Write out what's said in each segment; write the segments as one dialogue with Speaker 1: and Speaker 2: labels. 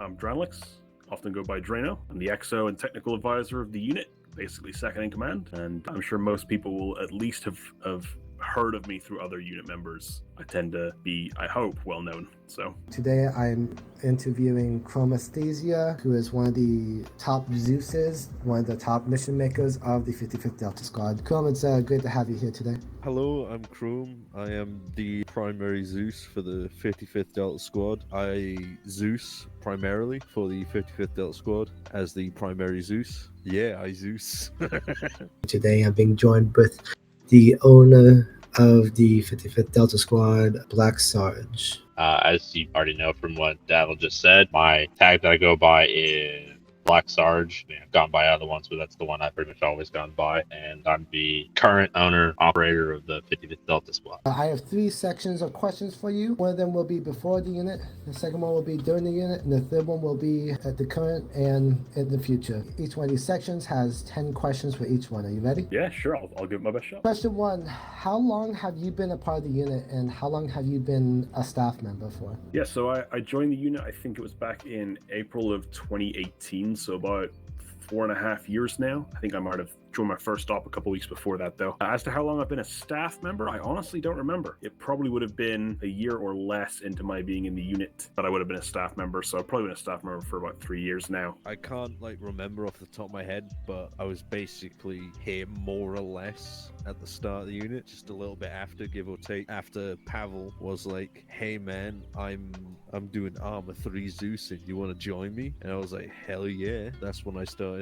Speaker 1: I'm Dranlix, often go by Drano. I'm the XO and technical advisor of the unit, basically second in command, and I'm sure most people will at least have heard of me through other unit members. I tend to be, I hope, well known. So
Speaker 2: today I'm interviewing Chromasthesia, who is one of the top Zeuses, one of the top mission makers of the 55th Delta Squad. Chrome, it's great to have you here today.
Speaker 3: Hello, I'm Chrome. I am the primary Zeus for the 55th Delta Squad. I Zeus primarily for the 55th Delta Squad as the primary Zeus. Yeah, I Zeus.
Speaker 2: Today I'm being joined with the owner of the 55th Delta Squad, Black Sarge.
Speaker 4: As you already know from what Daryl just said, my tag that I go by is Black Sarge. I've gone by other ones, but that's the one I've pretty much always gone by. And I'm the current owner, operator of the 55th Delta Squad.
Speaker 2: I have 3 sections of questions for you. One of them will be before the unit, the second one will be during the unit, and the third one will be at the current and in the future. Each one of these sections has 10 questions for each one. Are you ready?
Speaker 1: yeah, sure, I'll give it my best shot.
Speaker 2: Question 1, how long have you been a part of the unit, and how long have you been a staff member for?
Speaker 1: Yeah, so I joined the unit, I think it was back in April of 2018, so about 4.5 years now. I think I might have joined my first stop a couple weeks before that, though. As to how long I've been a staff member, I honestly don't remember. It probably would have been a year or less into my being in the unit that I would have been a staff member, so I've probably been a staff member for about 3 years now.
Speaker 3: I can't remember off the top of my head, but I was basically here more or less at the start of the unit, just a little bit after, give or take. After Pavel was like, "Hey man, I'm doing Armor 3 Zeus, and you want to join me?" And I was like, "Hell yeah!" That's when I started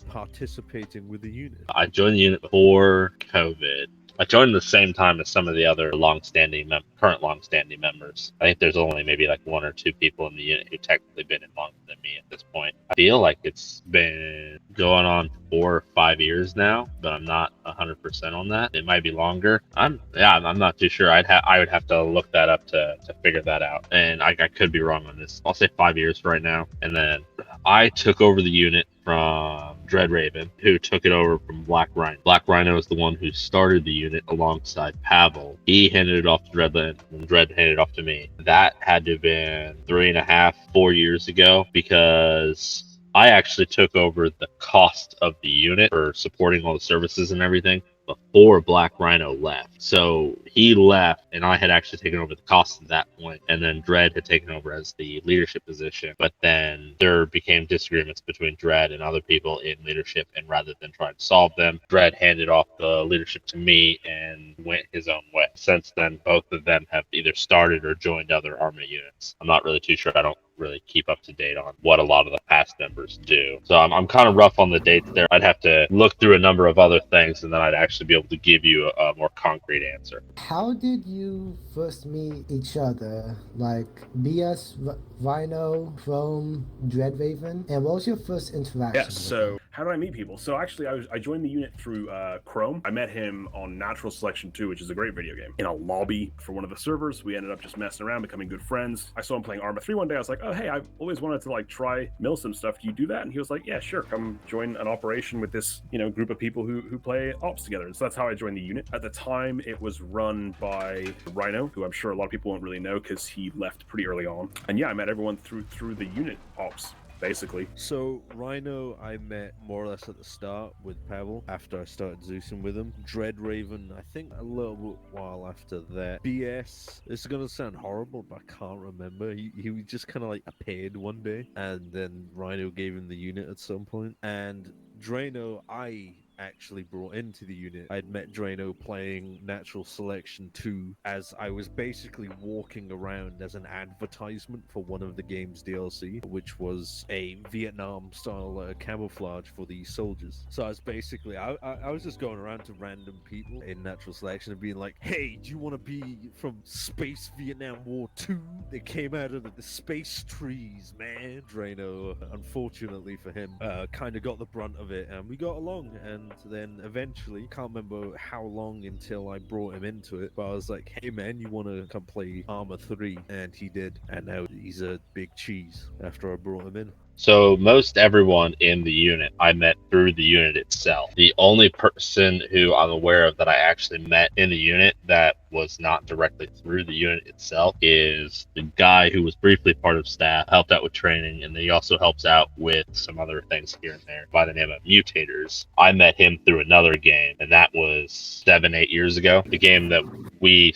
Speaker 3: participating with the unit.
Speaker 4: I joined the unit before COVID. I joined the same time as some of the other current long-standing members. I think there's only maybe like 1 or 2 people in the unit who technically been in longer than me at this point. I feel like it's been going on 4 or 5 years now, but I'm not 100% on that. It might be longer. I'm not too sure. I would have to look that up to figure that out, and I could be wrong on this. I'll say 5 years right now, and then I took over the unit from Dread Raven, who took it over from Black Rhino. Black Rhino is the one who started the unit alongside Pavel. He handed it off to Dreadland, and Dread handed it off to me. That had to have been 3.5, 4 years ago, because I actually took over the cost of the unit for supporting all the services and everything before Black Rhino left. So he left, and I had actually taken over the cost at that point, and then Dread had taken over as the leadership position. But then there became disagreements between Dread and other people in leadership, and rather than try to solve them, Dread handed off the leadership to me and went his own way. Since then, both of them have either started or joined other army units. I'm not really too sure. I don't really keep up to date on what a lot of the past members do. So I'm kind of rough on the dates there. I'd have to look through a number of other things, and then I'd actually be able to give you a more concrete answer.
Speaker 2: How did you first meet each other? Like BS, Rhino, Chrome, Dread Raven? And what was your first interaction?
Speaker 1: Yeah, so how did I meet people? So actually, I joined the unit through Chrome. I met him on Natural Selection 2, which is a great video game. In a lobby for one of the servers, we ended up just messing around, becoming good friends. I saw him playing Arma 3 one day. I was like, oh, hey, I've always wanted to try Milsim stuff. Do you do that? And he was like, yeah, sure. Come join an operation with this, group of people who play ops together. And so that's how I joined the unit. At the time, it was run by Rhino, who I'm sure a lot of people won't really know because he left pretty early on. And yeah, I met everyone through the unit ops, basically.
Speaker 3: So Rhino I met more or less at the start with Pavel after I started Zeusing with him. Dread Raven, I think a little while after that. BS, this is gonna sound horrible, but I can't remember. He just kind of appeared one day, and then Rhino gave him the unit at some point. And Drano, I actually brought into the unit. I'd met Drano playing Natural Selection 2 as I was basically walking around as an advertisement for one of the game's DLC, which was a Vietnam style camouflage for the soldiers. So I was basically, I was just going around to random people in Natural Selection and being like, hey, do you want to be from Space Vietnam War 2? They came out of the space trees, man. Drano, unfortunately for him, kind of got the brunt of it, and we got along. And then eventually, can't remember how long until I brought him into it, but I was like, hey man, you want to come play Armor 3? And he did, and now he's a big cheese after I brought him in.
Speaker 4: So most everyone in the unit I met through the unit itself. The only person who I'm aware of that I actually met in the unit that was not directly through the unit itself is the guy who was briefly part of staff, helped out with training, and then he also helps out with some other things here and there by the name of Mutators. I met him through another game, and that was 7-8 years ago. The game that we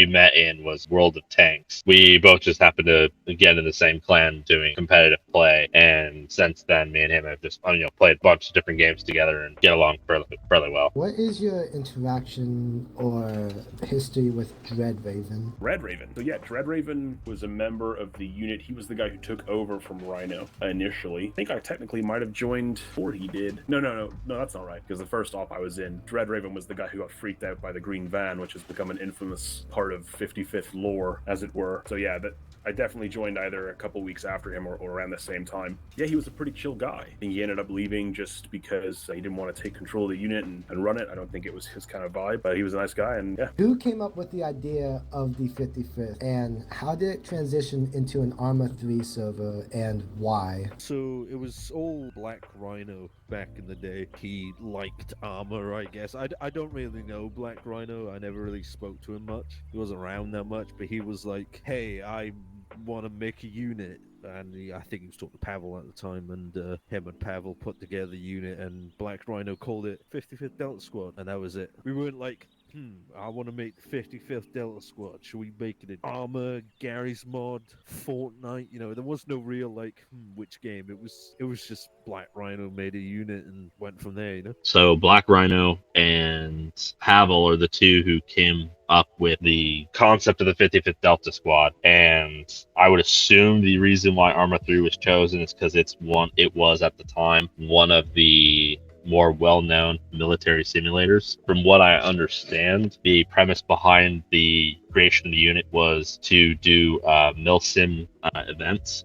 Speaker 4: met in was World of Tanks. We both just happened to get in the same clan doing competitive play, and since then me and him have just played a bunch of different games together and get along fairly well.
Speaker 2: What is your interaction or history with Dreadraven?
Speaker 1: Dreadraven. So yeah, Dreadraven was a member of the unit. He was the guy who took over from Rhino initially. I think I technically might have joined before he did. No, that's not right, because the first op I was in, Dreadraven was the guy who got freaked out by the green van, which has become an infamous part of 55th lore, as it were. So yeah, I definitely joined either a couple weeks after him or around the same time. Yeah, he was a pretty chill guy. I think he ended up leaving just because he didn't want to take control of the unit and run it. I don't think it was his kind of vibe, but he was a nice guy, and yeah.
Speaker 2: Who came up with the idea of the 55th, and how did it transition into an Arma 3 server, and why?
Speaker 3: So it was all Black Rhino back in the day. He liked Arma, I guess. I don't really know Black Rhino. I never really spoke to him much. He wasn't around that much, but he was like, hey, I want to make a unit. And I think he was talking to Pavel at the time, and him and Pavel put together the unit, and Black Rhino called it 55th Delta Squad, and that was it. We weren't like, I want to make 55th Delta Squad. Should we make it an Arma, Gary's Mod, Fortnite? There was no real which game. It was just Black Rhino made a unit and went from there.
Speaker 4: So Black Rhino and Pavel are the two who came up with the concept of the 55th Delta Squad, and I would assume the reason why Arma 3 was chosen is because it was at the time one of the more well-known military simulators. From what I understand, the premise behind the creation of the unit was to do milsim events.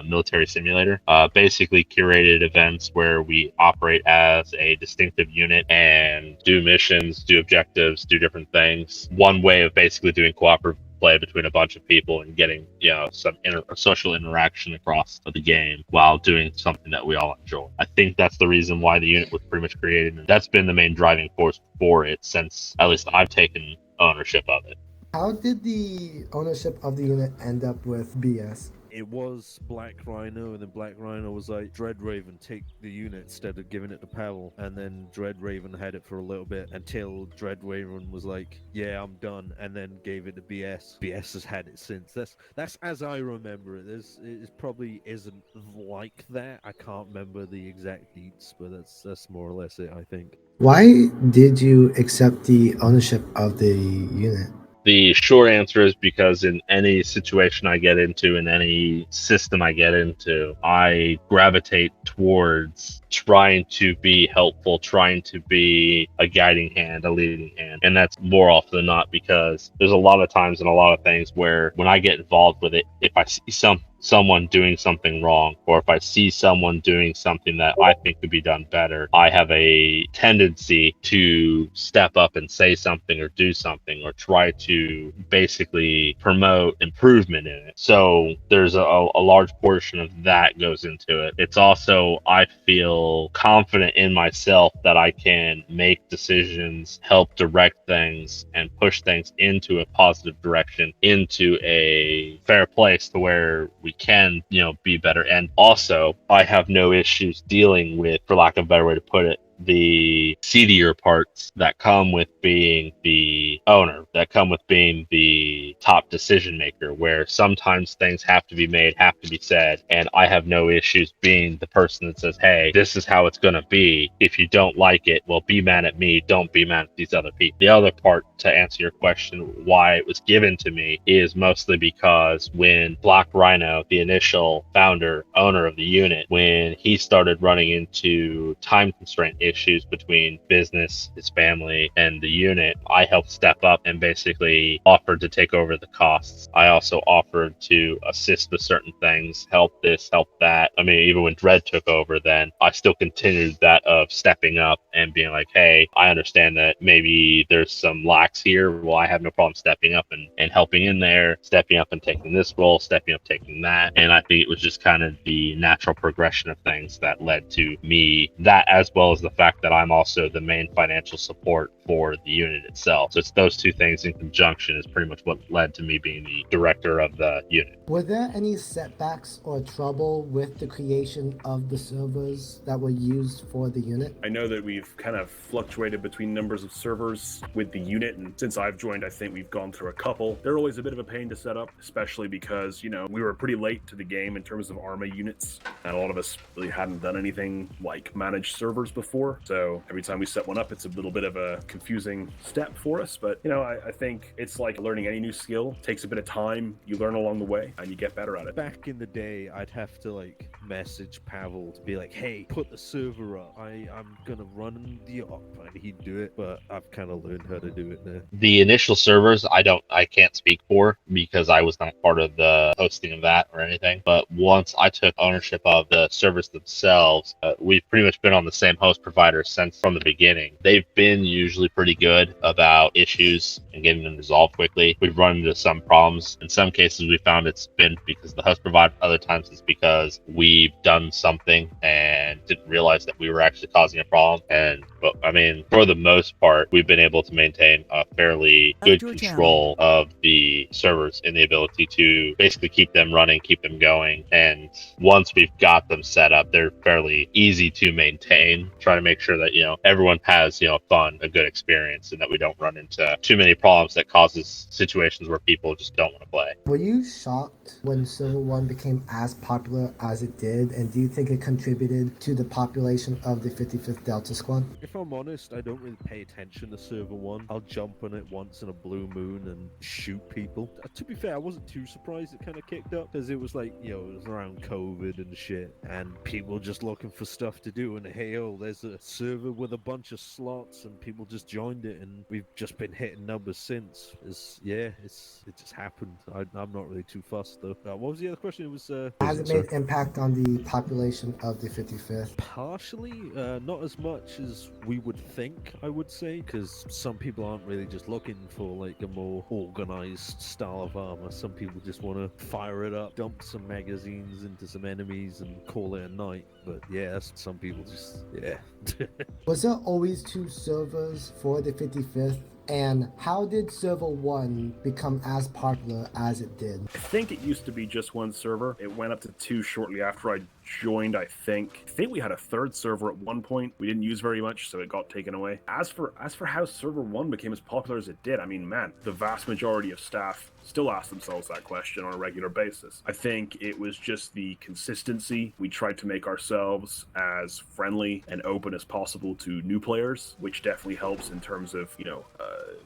Speaker 4: Military simulator, basically curated events where we operate as a distinctive unit and do missions, do objectives, do different things. One way of basically doing cooperative play between a bunch of people and getting some social interaction across the game while doing something that we all enjoy. I think that's the reason why the unit was pretty much created, and that's been the main driving force for it since at least I've taken ownership of it.
Speaker 2: How did the ownership of the unit end up with BS?
Speaker 3: It was Black Rhino, and then Black Rhino was like, Dreadraven, take the unit instead of giving it to Pavel. And then Dreadraven had it for a little bit until Dreadraven was like, yeah, I'm done, and then gave it to BS. BS has had it since. That's as I remember it. It probably isn't like that. I can't remember the exact deets, but that's more or less it, I think.
Speaker 2: Why did you accept the ownership of the unit?
Speaker 4: The short answer is because in any situation I get into, in any system I get into, I gravitate towards trying to be helpful, trying to be a guiding hand, a leading hand. And that's more often than not because there's a lot of times and a lot of things where when I get involved with it, if I see someone doing something wrong, or if I see someone doing something that I think could be done better, I have a tendency to step up and say something or do something or try to basically promote improvement in it. So there's a large portion of that goes into it. It's also, I feel confident in myself that I can make decisions, help direct things, and push things into a positive direction, into a fair place to where we can, be better. And also, I have no issues dealing with, for lack of a better way to put it, the seedier parts that come with being the owner, that come with being the top decision maker, where sometimes things have to be made, have to be said, and I have no issues being the person that says, hey, this is how it's going to be. If you don't like it, well, be mad at me, don't be mad at these other people. The other part, to answer your question, why it was given to me, is mostly because when Black Rhino, the initial founder, owner of the unit, when he started running into time constraint issues issues between business, his family, and the unit, I helped step up and basically offered to take over the costs. I also offered to assist with certain things, help this, help that. I mean, even when Dread took over, then I still continued that of stepping up and being like, hey, I understand that maybe there's some lacks here. Well, I have no problem stepping up and helping in there, stepping up and taking this role, stepping up, taking that. And I think it was just kind of the natural progression of things that led to me that, as well as the fact that I'm also the main financial support for the unit itself. So it's those two things in conjunction is pretty much what led to me being the director of the unit.
Speaker 2: Were there any setbacks or trouble with the creation of the servers that were used for the unit?
Speaker 1: I know that we've kind of fluctuated between numbers of servers with the unit, and since I've joined, I think we've gone through a couple. They're always a bit of a pain to set up, especially because, you know, we were pretty late to the game in terms of Arma units, and a lot of us really hadn't done anything like managed servers before. So every time we set one up, it's a little bit of a confusing step for us. But, you know, I think it's like learning any new skill. It takes a bit of time. You learn along the way and you get better at it.
Speaker 3: Back in the day, I'd have to like message Pavel to be like, hey, put the server up. I'm gonna run the op, and he'd do it, but I've kind of learned how to do it now.
Speaker 4: The initial servers, I can't speak for because I was not part of the hosting of that or anything. But once I took ownership of the servers themselves, we've pretty much been on the same host provider since from the beginning. They've been usually pretty good about issues and getting them resolved quickly. We've run into some problems. In some cases, we found it's been because of the host provider. Other times, it's because we've done something and didn't realize that we were actually causing a problem. But I mean, for the most part, we've been able to maintain a fairly good control of the servers and the ability to basically keep them running, keep them going. And once we've got them set up, they're fairly easy to maintain. Try to make sure that, you know, everyone has, you know, fun, a good experience, and that we don't run into too many problems that causes situations where people just don't want to play.
Speaker 2: Were you shocked when Server 1 became as popular as it did, and do you think it contributed to the population of the 55th Delta Squad?
Speaker 3: If I'm honest, I don't really pay attention to Server 1. I'll jump on it once in a blue moon and shoot people. To be fair, I wasn't too surprised it kind of kicked up, because it was like, you know, it was around COVID and shit, and people just looking for stuff to do, and hey, oh, there's a server with a bunch of slots, and people just joined it, and we've just been hitting numbers since. It just happened. I'm not really too fussed, though. What was the other question? It was...
Speaker 2: Has it made impact on the population of the 55th?
Speaker 3: Partially, not as much as we would think, I would say, because some people aren't really just looking for like a more organized style of armor. Some people just want to fire it up, dump some magazines into some enemies, and call it a night. But yeah, some people just, yeah.
Speaker 2: Was there always two servers for the 55th? And how did Server 1 become as popular as it did?
Speaker 1: I think it used to be just one server. It went up to two shortly after I joined, I think. We had a third server at one point. We didn't use very much, so it got taken away. As for how Server 1 became as popular as it did, I mean, man, the vast majority of staff still ask themselves that question on a regular basis. I think it was just the consistency. We tried to make ourselves as friendly and open as possible to new players, which definitely helps in terms of, you know,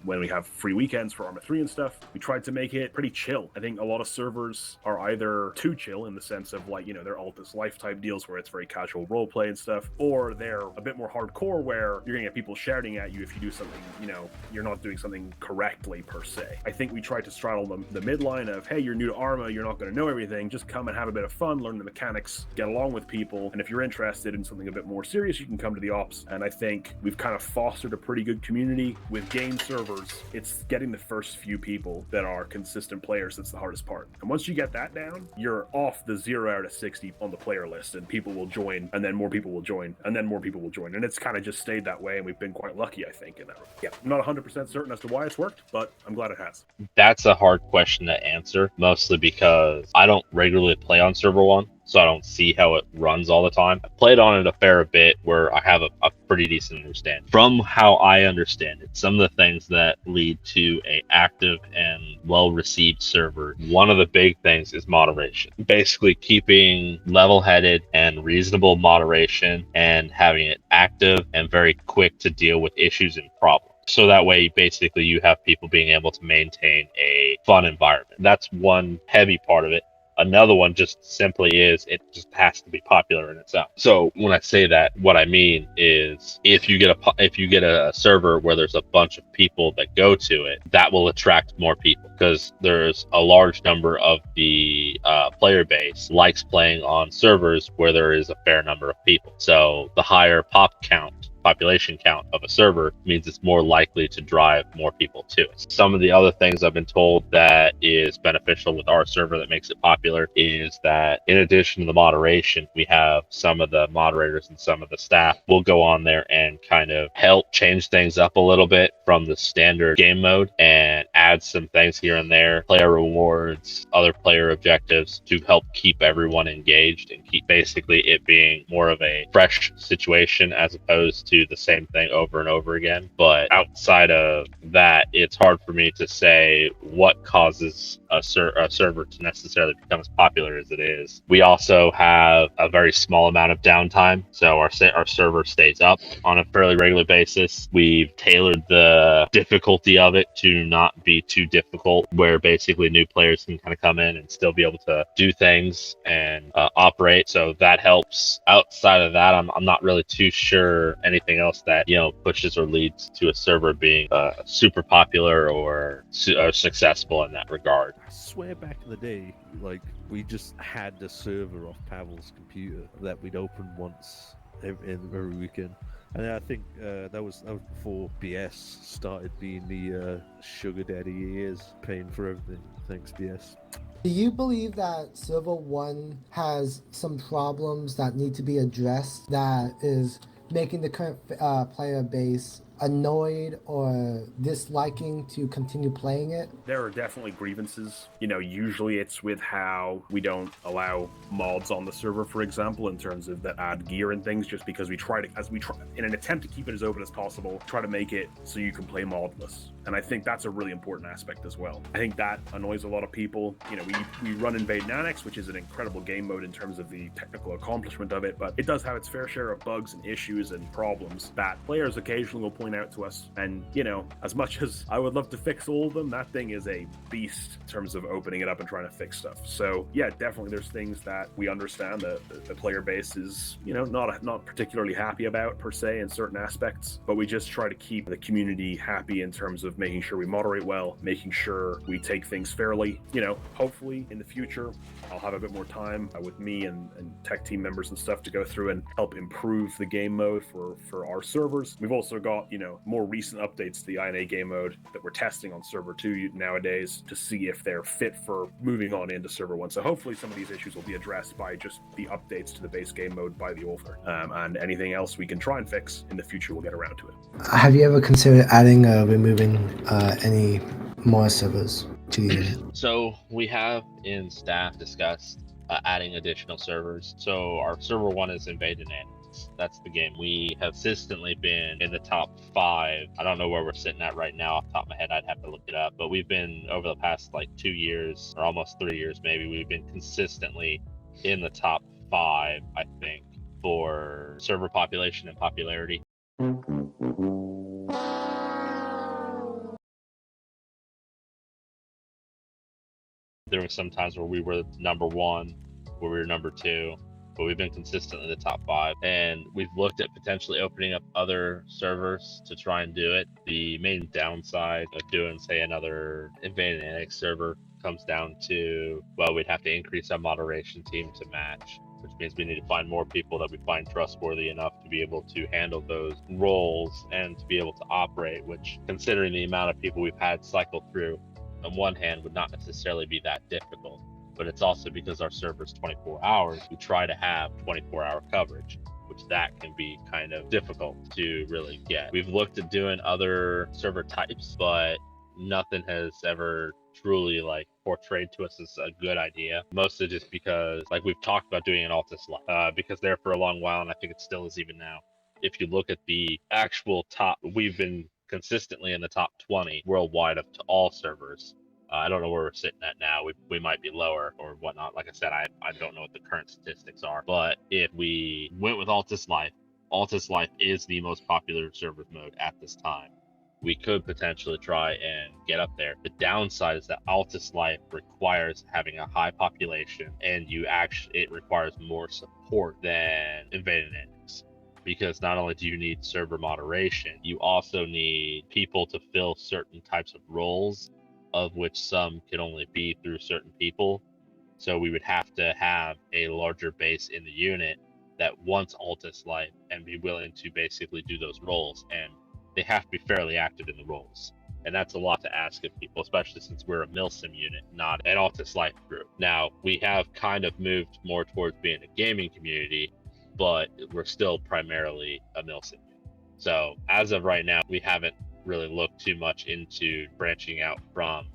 Speaker 1: when we have free weekends for Arma 3 and stuff. We tried to make it pretty chill. I think a lot of servers are either too chill in the sense of, like, you know, they're Altus Life type deals where it's very casual roleplay and stuff, or they're a bit more hardcore where you're gonna get people shouting at you if you do something, you know, you're not doing something correctly per se. I think we tried to straddle the midline of, hey, you're new to Arma, you're not gonna know everything, just come and have a bit of fun, learn the mechanics, get along with people, and if you're interested in something a bit more serious, you can come to the ops. And I think we've kind of fostered a pretty good community with game servers. It's getting the first few people that are consistent players that's the hardest part. And once you get that down, you're off the 0 out of 60 on the player list, and people will join, and then more people will join, and then more people will join. And it's kind of just stayed that way, and we've been quite lucky, I think, in that. Yeah, I'm not 100% certain as to why it's worked, but I'm glad it has.
Speaker 4: That's a hard question to answer, mostly because I don't regularly play on Server 1. So I don't see how it runs all the time. I played on it a fair bit where I have a pretty decent understanding. From how I understand it, some of the things that lead to a active and well-received server, one of the big things is moderation. Basically keeping level-headed and reasonable moderation and having it active and very quick to deal with issues and problems. So that way, basically, you have people being able to maintain a fun environment. That's one heavy part of it. Another one just simply is it just has to be popular in itself. So when I say that, what I mean is if you get a server where there's a bunch of people that go to it, that will attract more people because there's a large number of the player base likes playing on servers where there is a fair number of people. So the higher population count of a server means it's more likely to drive more people to it. Some of the other things I've been told that is beneficial with our server that makes it popular is that in addition to the moderation, we have some of the moderators and some of the staff will go on there and kind of help change things up a little bit from the standard game mode and add some things here and there, player rewards, other player objectives to help keep everyone engaged and keep basically it being more of a fresh situation as opposed to the same thing over and over again. But outside of that, it's hard for me to say what causes a server to necessarily become as popular as it is. We also have a very small amount of downtime, so our server stays up on a fairly regular basis. We've tailored the difficulty of it to not be too difficult, where basically new players can kind of come in and still be able to do things and operate. So that helps. Outside of that, I'm not really too sure anything else that pushes or leads to a server being super popular or successful in that regard.
Speaker 3: I swear back in the day, like, we just had the server off Pavel's computer that we'd open once every weekend. And I think that was before BS started being the sugar daddy he is, paying for everything. Thanks, BS.
Speaker 2: Do you believe that Server 1 has some problems that need to be addressed that is making the current player base annoyed or disliking to continue playing it?
Speaker 1: There are definitely grievances. Usually it's with how we don't allow mods on the server, for example, in terms of that add gear and things, just because we try in an attempt to keep it as open as possible, try to make it so you can play modless. And I think that's a really important aspect as well. I think that annoys a lot of people. We run Invade and Annex, which is an incredible game mode in terms of the technical accomplishment of it, but it does have its fair share of bugs and issues and problems that players occasionally will point out to us. And as much as I would love to fix all of them, that thing is a beast in terms of opening it up and trying to fix stuff. So yeah, definitely there's things that we understand that the player base is not particularly happy about per se in certain aspects, but we just try to keep the community happy in terms of making sure we moderate well, making sure we take things fairly. Hopefully in the future I'll have a bit more time with me and tech team members and stuff to go through and help improve the game mode for our servers. We've also got more recent updates to the INA game mode that we're testing on server 2 nowadays to see if they're fit for moving on into server 1. So hopefully some of these issues will be addressed by just the updates to the base game mode by the author, and anything else we can try and fix in the future we'll get around to it.
Speaker 2: Have you ever considered adding or removing any more servers to the unit?
Speaker 4: So we have in staff discussed adding additional servers. So our server 1 is Invade and Annex. That's the game. We have consistently been in the top 5. I don't know where we're sitting at right now off the top of my head. I'd have to look it up. But we've been, over the past 2 years, or almost 3 years maybe, we've been consistently in the top 5, I think, for server population and popularity. There were some times where we were number 1, where we were number 2, but we've been consistently in the top 5. And we've looked at potentially opening up other servers to try and do it. The main downside of doing, say, another Invade and Annex server comes down to, well, we'd have to increase our moderation team to match, which means we need to find more people that we find trustworthy enough to be able to handle those roles and to be able to operate, which, considering the amount of people we've had cycle through, on one hand would not necessarily be that difficult, but it's also because our server's 24 hours, we try to have 24-hour coverage, which that can be kind of difficult to really get. We've looked at doing other server types, but nothing has ever truly portrayed to us as a good idea, mostly just because we've talked about doing an Altus Life because there for a long while, and I think it still is even now. If you look at the actual top, we've been consistently in the top 20 worldwide up to all servers. I don't know where we're sitting at now. We might be lower or whatnot. Like I said, I don't know what the current statistics are. But if we went with Altus Life is the most popular server mode at this time. we could potentially try and get up there. The downside is that Altus Life requires having a high population, and it requires more support than Invaded Annex. Because not only do you need server moderation, you also need people to fill certain types of roles, of which some can only be through certain people. So we would have to have a larger base in the unit that wants Altus Life and be willing to basically do those roles. And they have to be fairly active in the roles. And that's a lot to ask of people, especially since we're a Milsim unit, not an Altus Life group. Now, we have kind of moved more towards being a gaming community, but we're still primarily a Milsim unit. So as of right now, we haven't really looked too much into branching out from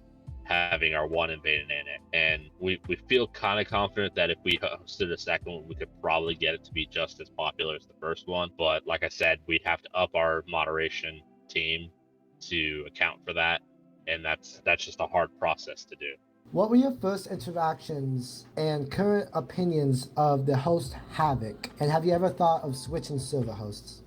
Speaker 4: having our one Invaded Annex. And we feel kind of confident that if we hosted a second one, we could probably get it to be just as popular as the first one. But like I said, we'd have to up our moderation team to account for that. And that's just a hard process to do.
Speaker 2: What were your first interactions and current opinions of the host Havoc? And have you ever thought of switching server hosts?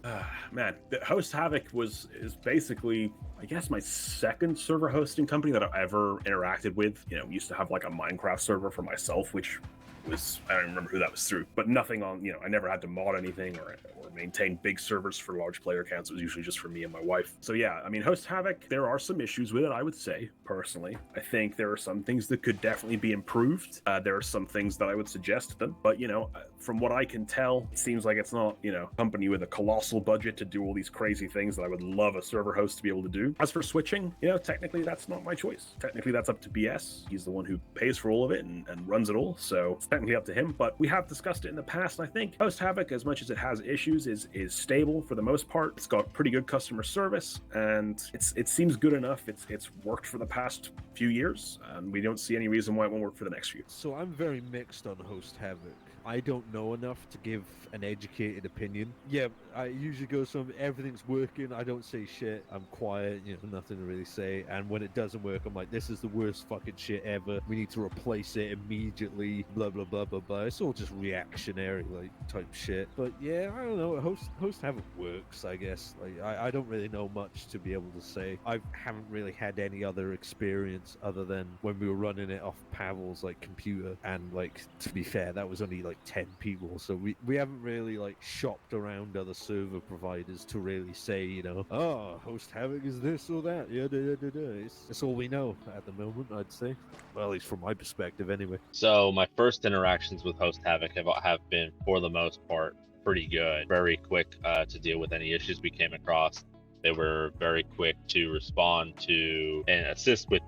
Speaker 1: Man, the host Havoc is basically, I guess, my second server hosting company that I've ever interacted with. You know, we used to have like a Minecraft server for myself, which was, I don't remember who that was through, but nothing on, you know, I never had to mod anything or maintain big servers for large player counts. It was usually just for me and my wife. So yeah, I mean, Host Havoc, there are some issues with it, I would say, personally. I think there are some things that could definitely be improved. There are some things that I would suggest to them, but you know, from what I can tell, it seems like it's not, you know, a company with a colossal budget to do all these crazy things that I would love a server host to be able to do. As for switching, you know, technically that's not my choice. Technically that's up to BS. He's the one who pays for all of it and runs it all. So it's technically up to him, but we have discussed it in the past. I think Host Havoc, as much as it has issues, is stable for the most part. It's got pretty good customer service, and it seems good enough. It's worked for the past few years, and we don't see any reason why it won't work for the next few.
Speaker 3: So I'm very mixed on Host Havoc. I don't know enough to give an educated opinion. Yeah, I usually go some everything's working, I don't say shit, I'm quiet, you know, nothing to really say. And when it doesn't work, I'm like, this is the worst fucking shit ever. We need to replace it immediately. Blah blah blah blah blah. It's all just reactionary like type shit. But yeah, I don't know. Host Havoc works, I guess. Like I don't really know much to be able to say. I haven't really had any other experience other than when we were running it off Pavel's like computer, and like to be fair, that was only like 10 people, so we haven't really like shopped around other server providers to really say, you know, oh, Host Havoc is this or that. Yeah, it's all we know at the moment, I'd say. Well, at least from my perspective anyway.
Speaker 4: So my first interactions with Host Havoc have been, for the most part, pretty good. Very quick to deal with any issues we came across. They were very quick to respond to and assist with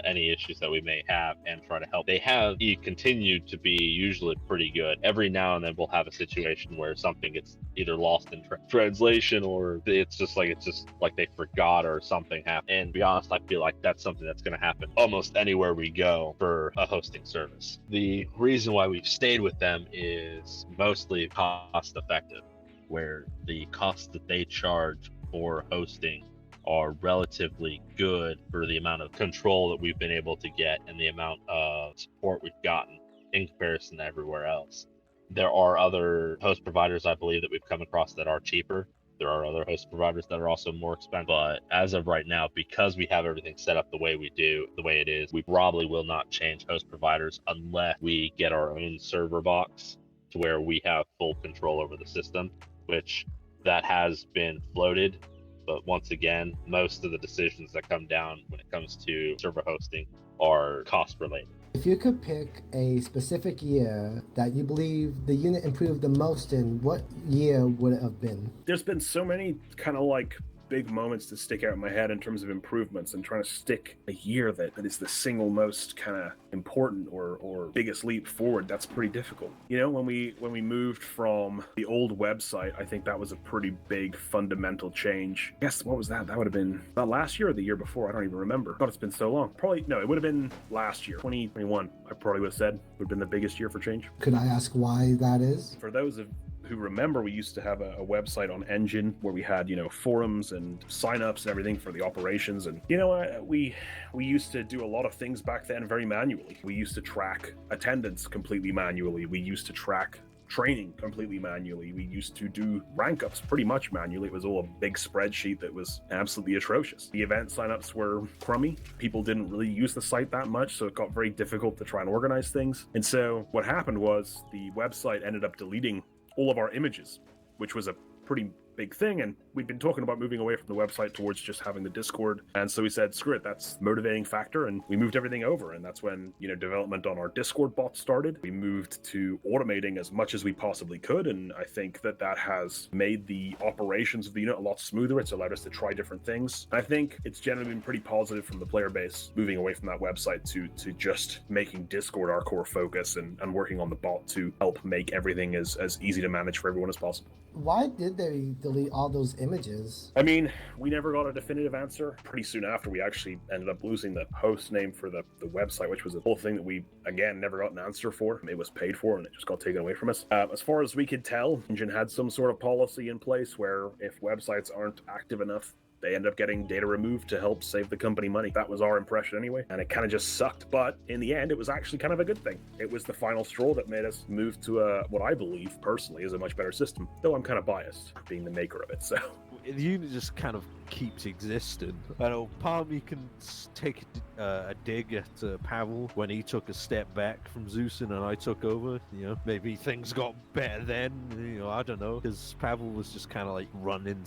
Speaker 4: any issues that we may have and try to help. They have continued to be usually pretty good. Every now and then we'll have a situation where something gets either lost in translation, or it's just like they forgot or something happened. And to be honest, I feel like that's something that's going to happen almost anywhere we go for a hosting service. The reason why we've stayed with them is mostly cost effective, where the costs that they charge for hosting are relatively good for the amount of control that we've been able to get and the amount of support we've gotten in comparison to everywhere else. There are other host providers, I believe, that we've come across that are cheaper. There are other host providers that are also more expensive. But as of right now, because we have everything set up the way we do, the way it is, we probably will not change host providers unless we get our own server box to where we have full control over the system, which that has been floated. But once again, most of the decisions that come down when it comes to server hosting are cost related.
Speaker 2: If you could pick a specific year that you believe the unit improved the most in, what year would it have been?
Speaker 1: There's been so many kind of like big moments to stick out in my head in terms of improvements, and trying to stick a year that is the single most kind of important or biggest leap forward. That's pretty difficult. You know, when we moved from the old website, I think that was a pretty big fundamental change. I guess, what was that? That would have been about last year or the year before. I don't even remember. God, it's been so long. Probably, no, it would have been last year, 2021. I probably would have said would have been the biggest year for change.
Speaker 2: Could I ask why that is?
Speaker 1: For those who remember, we used to have a website on Engine where we had, you know, forums and signups and everything for the operations. And, you know, we used to do a lot of things back then very manually. We used to track attendance completely manually. We used to track training completely manually. We used to do rank ups pretty much manually. It was all a big spreadsheet that was absolutely atrocious. The event signups were crummy. People didn't really use the site that much, so it got very difficult to try and organize things. And so what happened was the website ended up deleting all of our images, which was a pretty big thing, and we'd been talking about moving away from the website towards just having the Discord, and so we said screw it, that's the motivating factor, and we moved everything over. And that's when, you know, development on our Discord bot started. We moved to automating as much as we possibly could, and I think that that has made the operations of the unit a lot smoother. It's allowed us to try different things. I think it's generally been pretty positive from the player base, moving away from that website to just making Discord our core focus, and working on the bot to help make everything as easy to manage for everyone as possible.
Speaker 2: Why did they delete all those images?
Speaker 1: I mean, we never got a definitive answer. Pretty soon after, we actually ended up losing the host name for the website, which was a whole thing that we, again, never got an answer for. It was paid for, and it just got taken away from us. As far as we could tell, Engine had some sort of policy in place where if websites aren't active enough, they end up getting data removed to help save the company money. That was our impression anyway, and it kind of just sucked. But in the end, it was actually kind of a good thing. It was the final straw that made us move to what I believe personally is a much better system, though I'm kind of biased being the maker of it. So
Speaker 3: the unit just kind of keeps existing. I know part of me can take a dig at Pavel when he took a step back from Zeus and I took over. You know, maybe things got better then. You know, I don't know, because Pavel was just kind of like running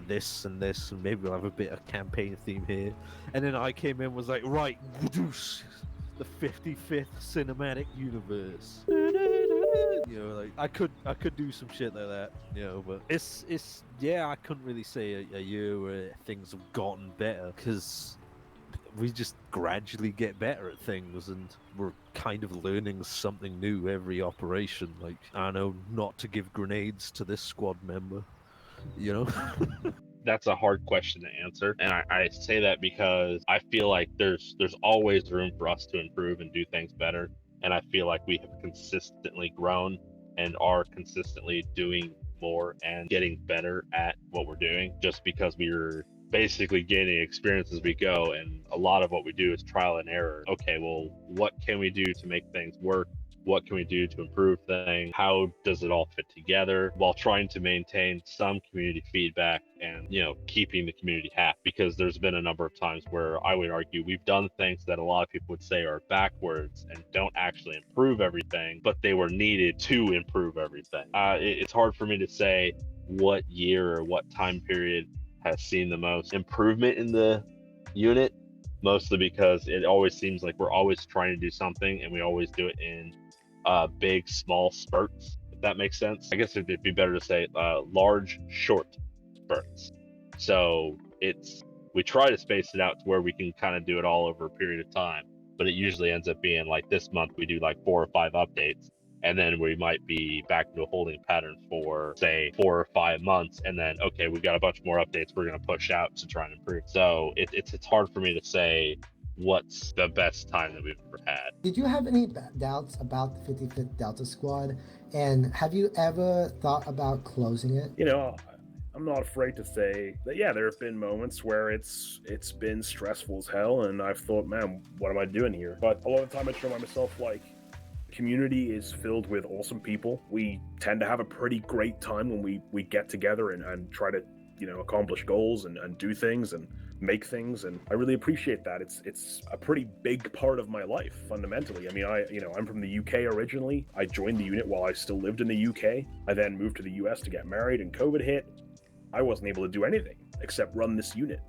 Speaker 3: this and this, and maybe we'll have a bit of campaign theme here. And then I came in, was like, right, Zeus, the 55th cinematic universe. You know, like I could do some shit like that, you know, but it's yeah, I couldn't really say a year where things have gotten better, because we just gradually get better at things, and we're kind of learning something new every operation. Like, I don't know, not to give grenades to this squad member, you know.
Speaker 4: That's a hard question to answer, and I say that because I feel like there's always room for us to improve and do things better, and I feel like we have consistently grown and are consistently doing more and getting better at what we're doing, just because we're basically gaining experience as we go, and a lot of what we do is trial and error. Okay, well, what can we do to make things work? What can we do to improve things? How does it all fit together, while trying to maintain some community feedback and, you know, keeping the community happy? Because there's been a number of times where I would argue we've done things that a lot of people would say are backwards and don't actually improve everything, but they were needed to improve everything. It's hard for me to say what year or what time period has seen the most improvement in the unit, mostly because it always seems like we're always trying to do something, and we always do it in big, small spurts, if that makes sense. I guess it'd be better to say large, short spurts. So we try to space it out to where we can kind of do it all over a period of time, but it usually ends up being like this month we do like 4 or 5 updates, and then we might be back to a holding pattern for, say, 4 or 5 months, and then, okay, we've got a bunch more updates we're going to push out to try and improve. So it's hard for me to say what's the best time that we've ever had.
Speaker 2: Did you have any doubts about the 55th Delta Squad, and have you ever thought about closing it?
Speaker 1: You know, I'm not afraid to say that, yeah, there have been moments where it's been stressful as hell, and I've thought, man, what am I doing here? But a lot of the time I show myself, like, community is filled with awesome people. We tend to have a pretty great time when we get together and try to, you know, accomplish goals and do things and make things, and I really appreciate that. It's a pretty big part of my life fundamentally. I mean, I'm from the UK originally. I joined the unit while I still lived in the UK. I then moved to the US to get married, and COVID hit. I wasn't able to do anything except run this unit,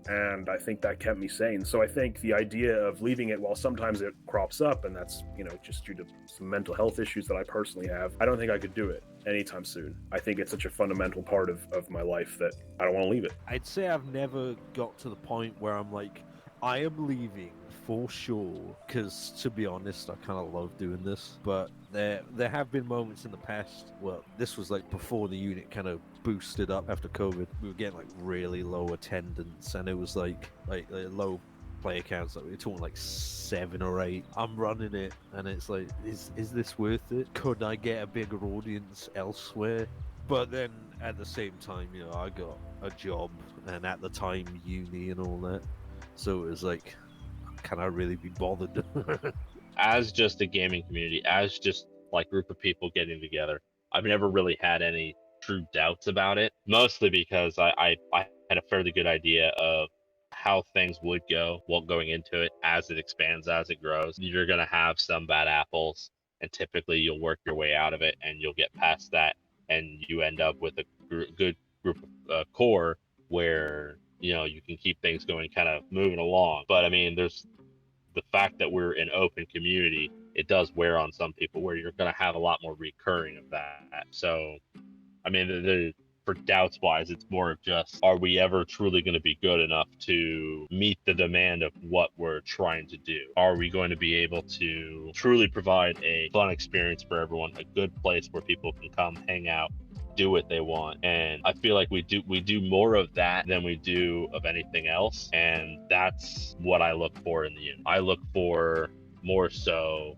Speaker 1: and I think that kept me sane. So I think the idea of leaving it, while sometimes it crops up, and that's, you know, just due to some mental health issues that I personally have, I don't think I could do it anytime soon. I think it's such a fundamental part of my life that I don't want to leave it.
Speaker 3: I'd say I've never got to the point where I'm like, I am leaving for sure, because to be honest, I kind of love doing this. But there have been moments in the past, well, this was like before the unit kind of boosted up after COVID. We were getting like really low attendance, and it was like low player counts, like we're talking like 7 or 8. I'm running it, and it's like, is this worth it? Could I get a bigger audience elsewhere? But then at the same time, you know, I got a job, and at the time uni and all that, so it was like, can I really be bothered?
Speaker 4: As just a gaming community, as just like group of people getting together. I've never really had any true doubts about it, mostly because I had a fairly good idea of how things would go while going into it. As it expands, as it grows, you're going to have some bad apples, and typically you'll work your way out of it and you'll get past that, and you end up with a good group of core where you can keep things going, kind of moving along. But I mean, there's the fact that we're an open community, it does wear on some people where you're going to have a lot more recurring of that. So I mean, for doubts wise, it's more of just, are we ever truly going to be good enough to meet the demand of what we're trying to do? Are we going to be able to truly provide a fun experience for everyone, a good place where people can come hang out, do what they want? And I feel like we do more of that than we do of anything else, and that's what I look for in the unit. I look for more so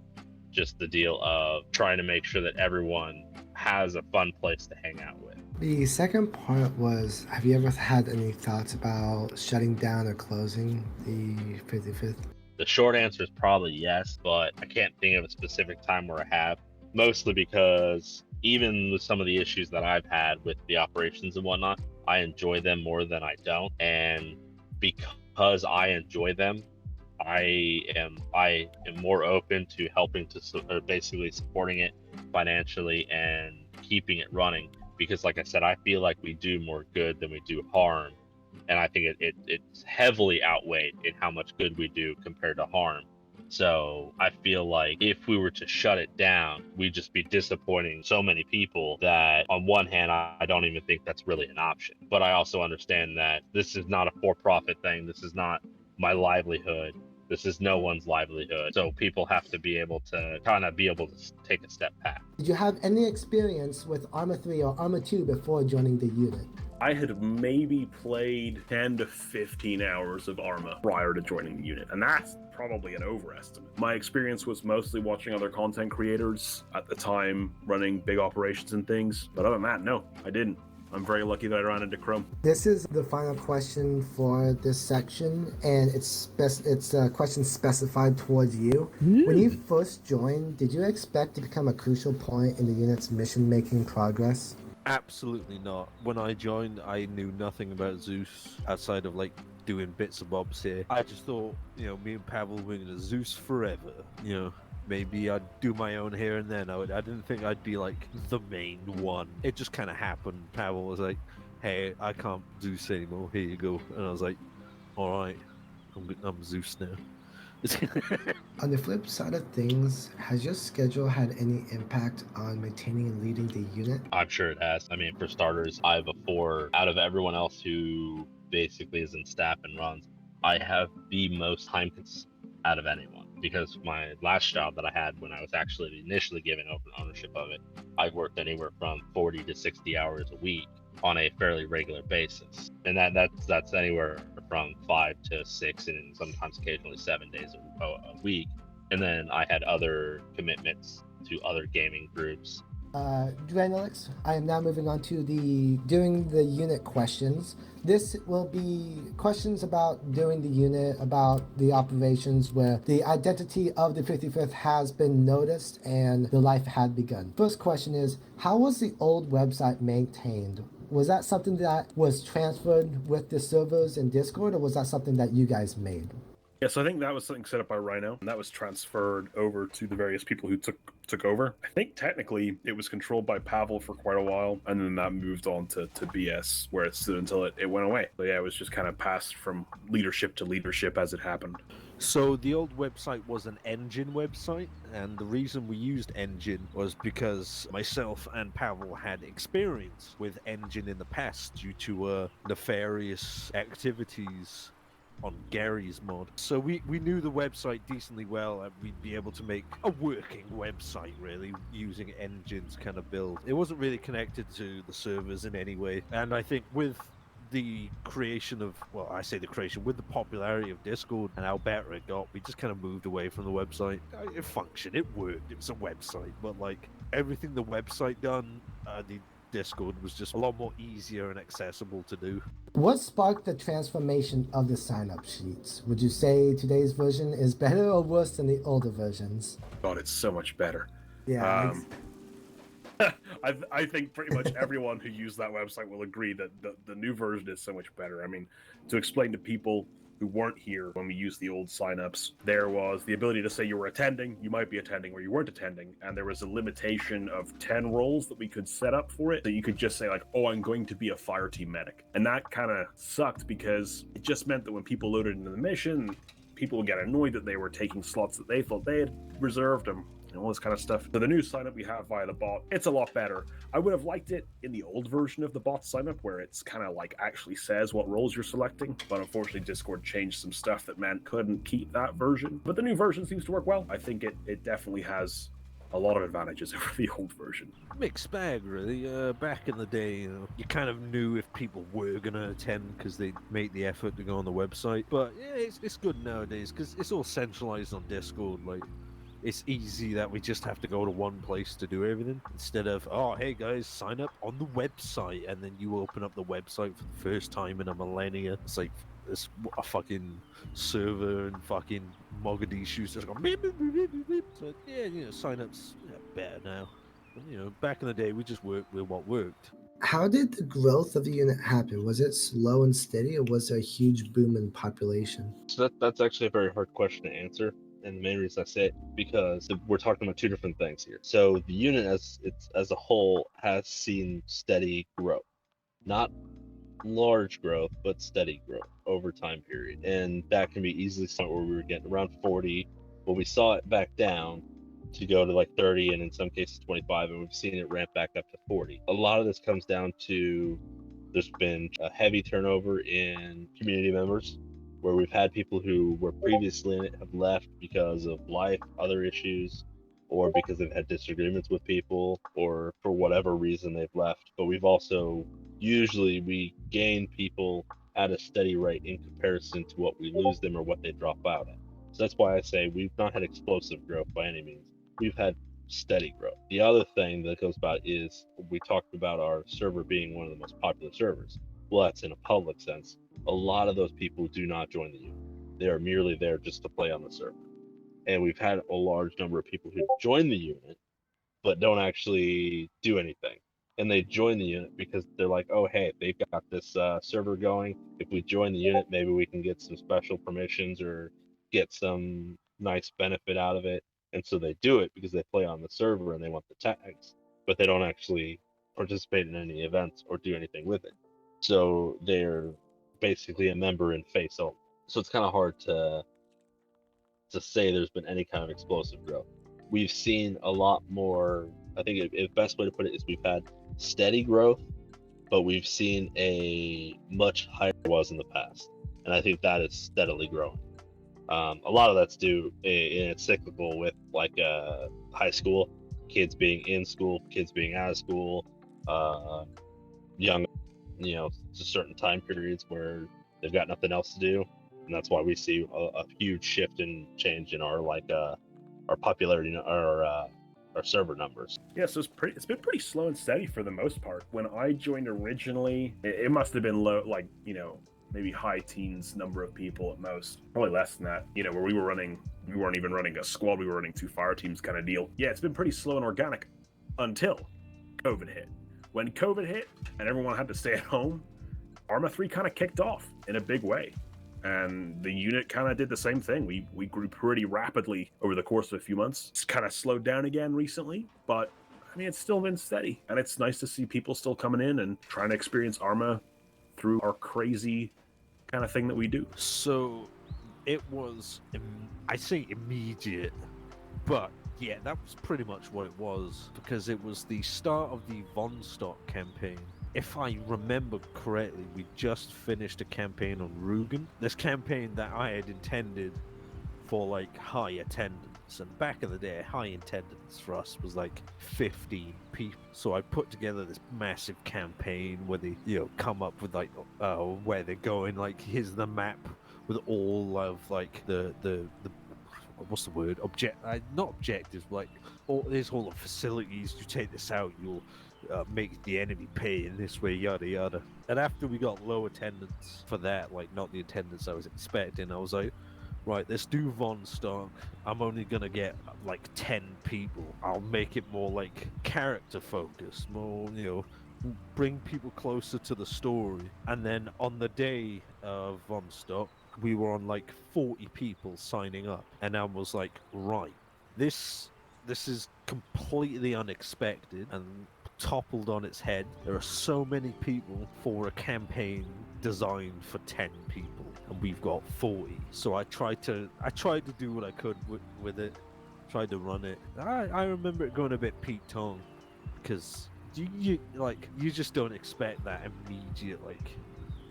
Speaker 4: just the deal of trying to make sure that everyone has a fun place to hang out with.
Speaker 2: The second part was, have you ever had any thoughts about shutting down or closing the 55th?
Speaker 4: The short answer is probably yes, but I can't think of a specific time where I have, mostly because even with some of the issues that I've had with the operations and whatnot, I enjoy them more than I don't. And because I enjoy them, I am more open to helping or basically supporting it financially and keeping it running, because like I said, I feel like we do more good than we do harm, and I think it's heavily outweighed in how much good we do compared to harm. So I feel like if we were to shut it down, we'd just be disappointing so many people that on one hand, I don't even think that's really an option. But I also understand that this is not a for-profit thing. This is not my livelihood. This is no one's livelihood. So people have to be able to take a step back.
Speaker 2: Did you have any experience with Arma 3 or Arma 2 before joining the unit?
Speaker 1: I had maybe played 10 to 15 hours of Arma prior to joining the unit, and that's probably an overestimate. My experience was mostly watching other content creators at the time running big operations and things, but other than that, no, I didn't. I'm very lucky that I ran into Chrome.
Speaker 2: This is the final question for this section, and it's a question specified towards you. When you first joined, did you expect to become a crucial point in the unit's mission-making progress?
Speaker 3: Absolutely not. When I joined, I knew nothing about Zeus outside of like doing bits and bobs here. I just thought, me and Pavel were going to Zeus forever. Maybe I'd do my own here and then. I didn't think I'd be like the main one. It just kind of happened. Pavel was like, "Hey, I can't Zeus anymore. Here you go." And I was like, "All right, I'm Zeus now."
Speaker 2: On the flip side of things, has your schedule had any impact on maintaining and leading the unit?
Speaker 4: I'm sure it has. I mean, for starters, I have out of everyone else who basically is in staff and runs, I have the most time out of anyone. Because my last job that I had when I was actually initially given open ownership of it, I worked anywhere from 40 to 60 hours a week on a fairly regular basis. And that's anywhere from 5 to 6 and sometimes occasionally 7 days a week. And then I had other commitments to other gaming groups.
Speaker 2: Dranelix, I am now moving on to doing the unit questions. This will be questions about doing the unit, about the operations where the identity of the 55th has been noticed and the life had begun. First question is, how was the old website maintained? Was that something that was transferred with the servers in Discord, or was that something that you guys made?
Speaker 1: Yeah, so I think that was something set up by Rhino, and that was transferred over to the various people who took over. I think technically it was controlled by Pavel for quite a while, and then that moved on to BS, where it stood until it went away. But yeah, it was just kind of passed from leadership to leadership as it happened.
Speaker 3: So the old website was an Engine website, and the reason we used Engine was because myself and Pavel had experience with Engine in the past due to nefarious activities on Gary's mod. So we knew the website decently well, and we'd be able to make a working website, really, using Engine's kind of build. It wasn't really connected to the servers in any way, and I think with the creation of, with the popularity of Discord and how better it got, we just kind of moved away from the website. It functioned, it worked, it was a website, but like everything the website done, the Discord was just a lot more easier and accessible to do.
Speaker 2: What sparked the transformation of the sign-up sheets? Would you say today's version is better or worse than the older versions?
Speaker 1: God, it's so much better.
Speaker 2: Yeah.
Speaker 1: I think pretty much everyone who used that website will agree that the new version is so much better. I mean, to explain to people who weren't here when we used the old signups, there was the ability to say you were attending, you might be attending, or you weren't attending, and there was a limitation of 10 roles that we could set up for it. So you could just say like, oh, I'm going to be a fire team medic. And that kind of sucked because it just meant that when people loaded into the mission, people would get annoyed that they were taking slots that they thought they had reserved and all this kind of stuff. So the new signup we have via the bot, it's a lot better. I would have liked it in the old version of the bot signup where it's kind of like actually says what roles you're selecting, but unfortunately Discord changed some stuff that meant couldn't keep that version. But the new version seems to work well. I think it definitely has a lot of advantages over the old version.
Speaker 3: Mixed bag, really. Back in the day, you kind of knew if people were going to attend because they'd make the effort to go on the website. But yeah, it's good nowadays because it's all centralized on Discord. Like, it's easy that we just have to go to one place to do everything instead of, oh, hey guys, sign up on the website, and then you open up the website for the first time in a millennia. It's like it's a fucking server and fucking Mogadishu just going beep, beep, beep, beep, beep. So yeah, sign-ups better now. But, back in the day, we just worked with what worked.
Speaker 2: How did the growth of the unit happen? Was it slow and steady, or was there a huge boom in population?
Speaker 4: So that's actually a very hard question to answer. And the main reason I say it because we're talking about two different things here. So the unit as a whole has seen steady growth, not large growth, but steady growth over time period. And that can be easily somewhere where we were getting around 40, but we saw it back down to go to like 30 and in some cases 25, and we've seen it ramp back up to 40. A lot of this comes down to there's been a heavy turnover in community members, where we've had people who were previously in it have left because of life, other issues, or because they've had disagreements with people, or for whatever reason they've left. But we've also, usually we gain people at a steady rate in comparison to what we lose them or what they drop out at. So that's why I say we've not had explosive growth by any means. We've had steady growth. The other thing that goes about is we talked about our server being one of the most popular servers. Well, that's in a public sense. A lot of those people do not join the unit. They are merely there just to play on the server. And we've had a large number of people who join the unit, but don't actually do anything. And they join the unit because they're like, oh, hey, they've got this server going. If we join the unit, maybe we can get some special permissions or get some nice benefit out of it. And so they do it because they play on the server and they want the tags, but they don't actually participate in any events or do anything with it. So they're basically a member in face only. So it's kind of hard to say there's been any kind of explosive growth. We've seen a lot more. I think the best way to put it is we've had steady growth, but we've seen a much higher was in the past, and I think that is steadily growing. A lot of that's due, and it's cyclical with like high school, kids being in school, kids being out of school, young, to certain time periods where they've got nothing else to do, and that's why we see a huge shift and change in our popularity, our server numbers.
Speaker 1: Yeah, so it's been pretty slow and steady for the most part. When I joined originally, it must have been low, maybe high teens number of people at most, probably less than that. Where we weren't even running a squad, we were running 2 fire teams kind of deal. Yeah, it's been pretty slow and organic until COVID hit. When COVID hit and everyone had to stay at home, Arma 3 kind of kicked off in a big way. And the unit kind of did the same thing. We grew pretty rapidly over the course of a few months. It's kind of slowed down again recently, but I mean, it's still been steady. And it's nice to see people still coming in and trying to experience Arma through our crazy kind of thing that we do.
Speaker 3: So it was, I say immediate, but yeah, that was pretty much what it was, because it was the start of the Von Stock campaign. If I remember correctly, we just finished a campaign on Rugen. This campaign that I had intended for like high attendance, and back in the day, high attendance for us was like 15 people. So I put together this massive campaign where they, come up with like where they're going. Like, here's the map with all of like the what's the word? Not objectives, like here's all the facilities. You take this out, you'll make the enemy pay in this way, yada yada. And after we got low attendance for that, like not the attendance I was expecting, I was like, right, let's do Von Stark. I'm only gonna get like 10 people. I'll make it more like character focused, more, bring people closer to the story. And then on the day of Von Stark, we were on like 40 people signing up, and I was like, right, this is completely unexpected and toppled on its head. There are so many people for a campaign designed for 10 people, and we've got 40. So I tried to do what I could with it, tried to run it. I remember it going a bit Pete Tong, because you just don't expect that immediate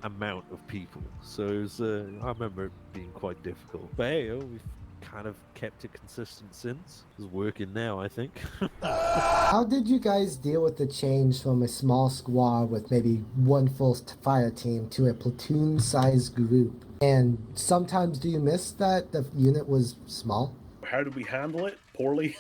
Speaker 3: amount of people. So it was, I remember it being quite difficult. But hey, we've kind of kept it consistent since. It's working now, I think.
Speaker 2: How did you guys deal with the change from a small squad with maybe one full fire team to a platoon-sized group? And sometimes do you miss that the unit was small?
Speaker 1: How did we handle it? Poorly.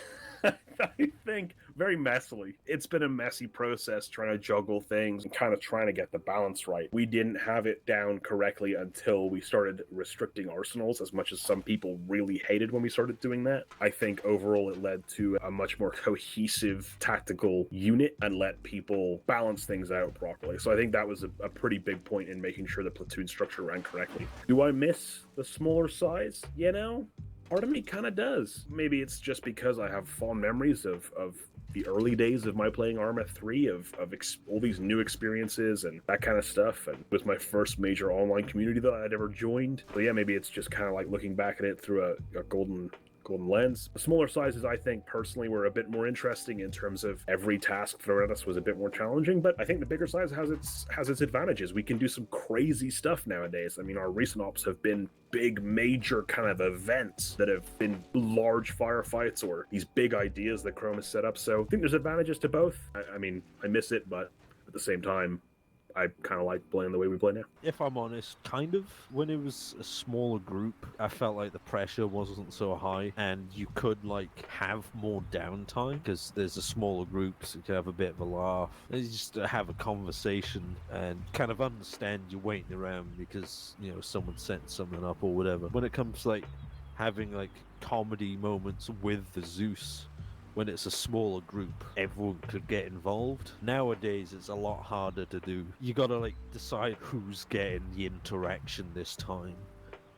Speaker 1: I think very messily. It's been a messy process trying to juggle things and kind of trying to get the balance right. We didn't have it down correctly until we started restricting arsenals, as much as some people really hated when we started doing that. I think overall it led to a much more cohesive tactical unit and let people balance things out properly. So I think that was a pretty big point in making sure the platoon structure ran correctly. Do I miss the smaller size? Part of me kind of does. Maybe it's just because I have fond memories of the early days of my playing Arma 3, of all these new experiences and that kind of stuff. And it was my first major online community that I'd ever joined. So yeah, maybe it's just kind of like looking back at it through a golden lens. The smaller sizes, I think, personally, were a bit more interesting in terms of every task thrown at us was a bit more challenging, but I think the bigger size has its advantages. We can do some crazy stuff nowadays. I mean, our recent ops have been big, major kind of events that have been large firefights or these big ideas that Chrome has set up. So I think there's advantages to both. I mean, I miss it, but at the same time, I kind of like playing the way we play now.
Speaker 3: If I'm honest, kind of. When it was a smaller group, I felt like the pressure wasn't so high, and you could have more downtime because there's a smaller group, so you can have a bit of a laugh, and you just have a conversation and kind of understand you're waiting around because someone set something up or whatever. When it comes to having comedy moments with the Zeus, when it's a smaller group, everyone could get involved. Nowadays, it's a lot harder to do. You gotta decide who's getting the interaction this time,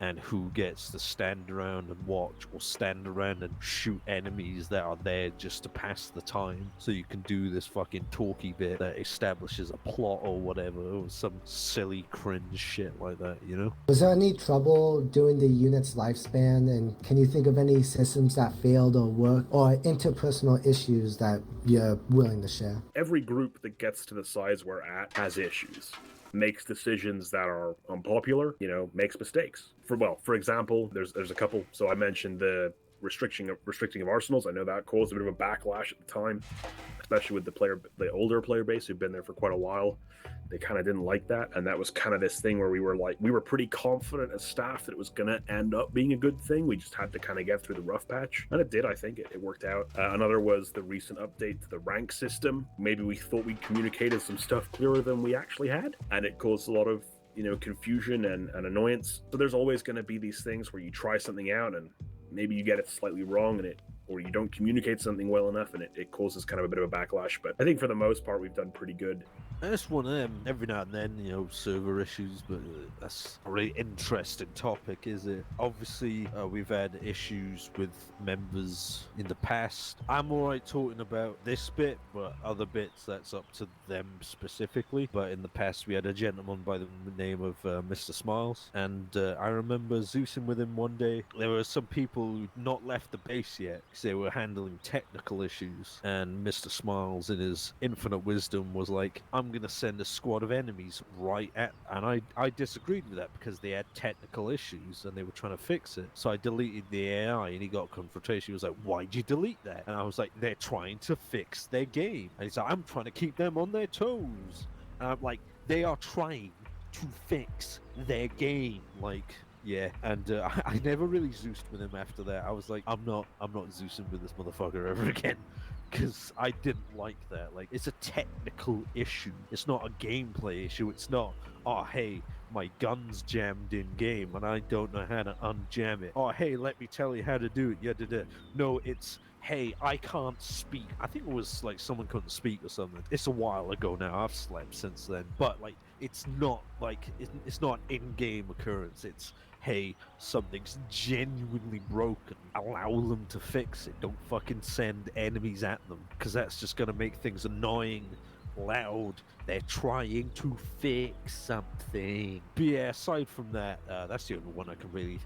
Speaker 3: and who gets to stand around and watch, or stand around and shoot enemies that are there just to pass the time, so you can do this fucking talky bit that establishes a plot or whatever, or some silly cringe shit like that,
Speaker 2: Was there any trouble during the unit's lifespan, and can you think of any systems that failed or worked, or interpersonal issues that you're willing to share?
Speaker 1: Every group that gets to the size we're at has issues, makes decisions that are unpopular, makes mistakes. For example, there's a couple. So I mentioned the restricting of arsenals. I know that caused a bit of a backlash at the time, especially with the older player base who've been there for quite a while. They kind of didn't like that, and that was kind of this thing where we were pretty confident as staff that it was going to end up being a good thing. We just had to kind of get through the rough patch, and it did. I think it worked out. Another was the recent update to the rank system. Maybe we thought we communicated some stuff clearer than we actually had, and it caused a lot of confusion and annoyance. So there's always going to be these things where you try something out and maybe you get it slightly wrong, or you don't communicate something well enough, and it causes kind of a bit of a backlash. But I think for the most part, we've done pretty good.
Speaker 3: That's one of them. Every now and then, server issues, but that's a really interesting topic, is it? Obviously, we've had issues with members in the past. I'm alright talking about this bit, but other bits, that's up to them specifically. But in the past, we had a gentleman by the name of Mr. Smiles, and I remember Zeusing with him one day. There were some people who'd not left the base yet because they were handling technical issues, and Mr. Smiles, in his infinite wisdom, was like, I'm going to send a squad of enemies right at, and I disagreed with that because they had technical issues and they were trying to fix it. So I deleted the AI, and he got confrontation. He was like, why'd you delete that? And I was like, they're trying to fix their game. And he's like, I'm trying to keep them on their toes. And I'm like, they are trying to fix their game. Yeah, and I never really Zeused with him after that. I was like, I'm not Zeusing with this motherfucker ever again. because I didn't like that. Like, it's a technical issue. It's not a gameplay issue. It's not, oh, hey, my gun's jammed in game and I don't know how to unjam it. Oh, hey, let me tell you how to do it. Yeah, no, it's, hey, I can't speak. I think it was like someone couldn't speak or something. It's a while ago now. I've slept since then. But like, it's not like it's not an in-game occurrence. It's, hey, something's genuinely broken. Allow them to fix it. Don't fucking send enemies at them, because that's just gonna make things annoying, loud. They're trying to fix something. But yeah, aside from that, that's the only one I can really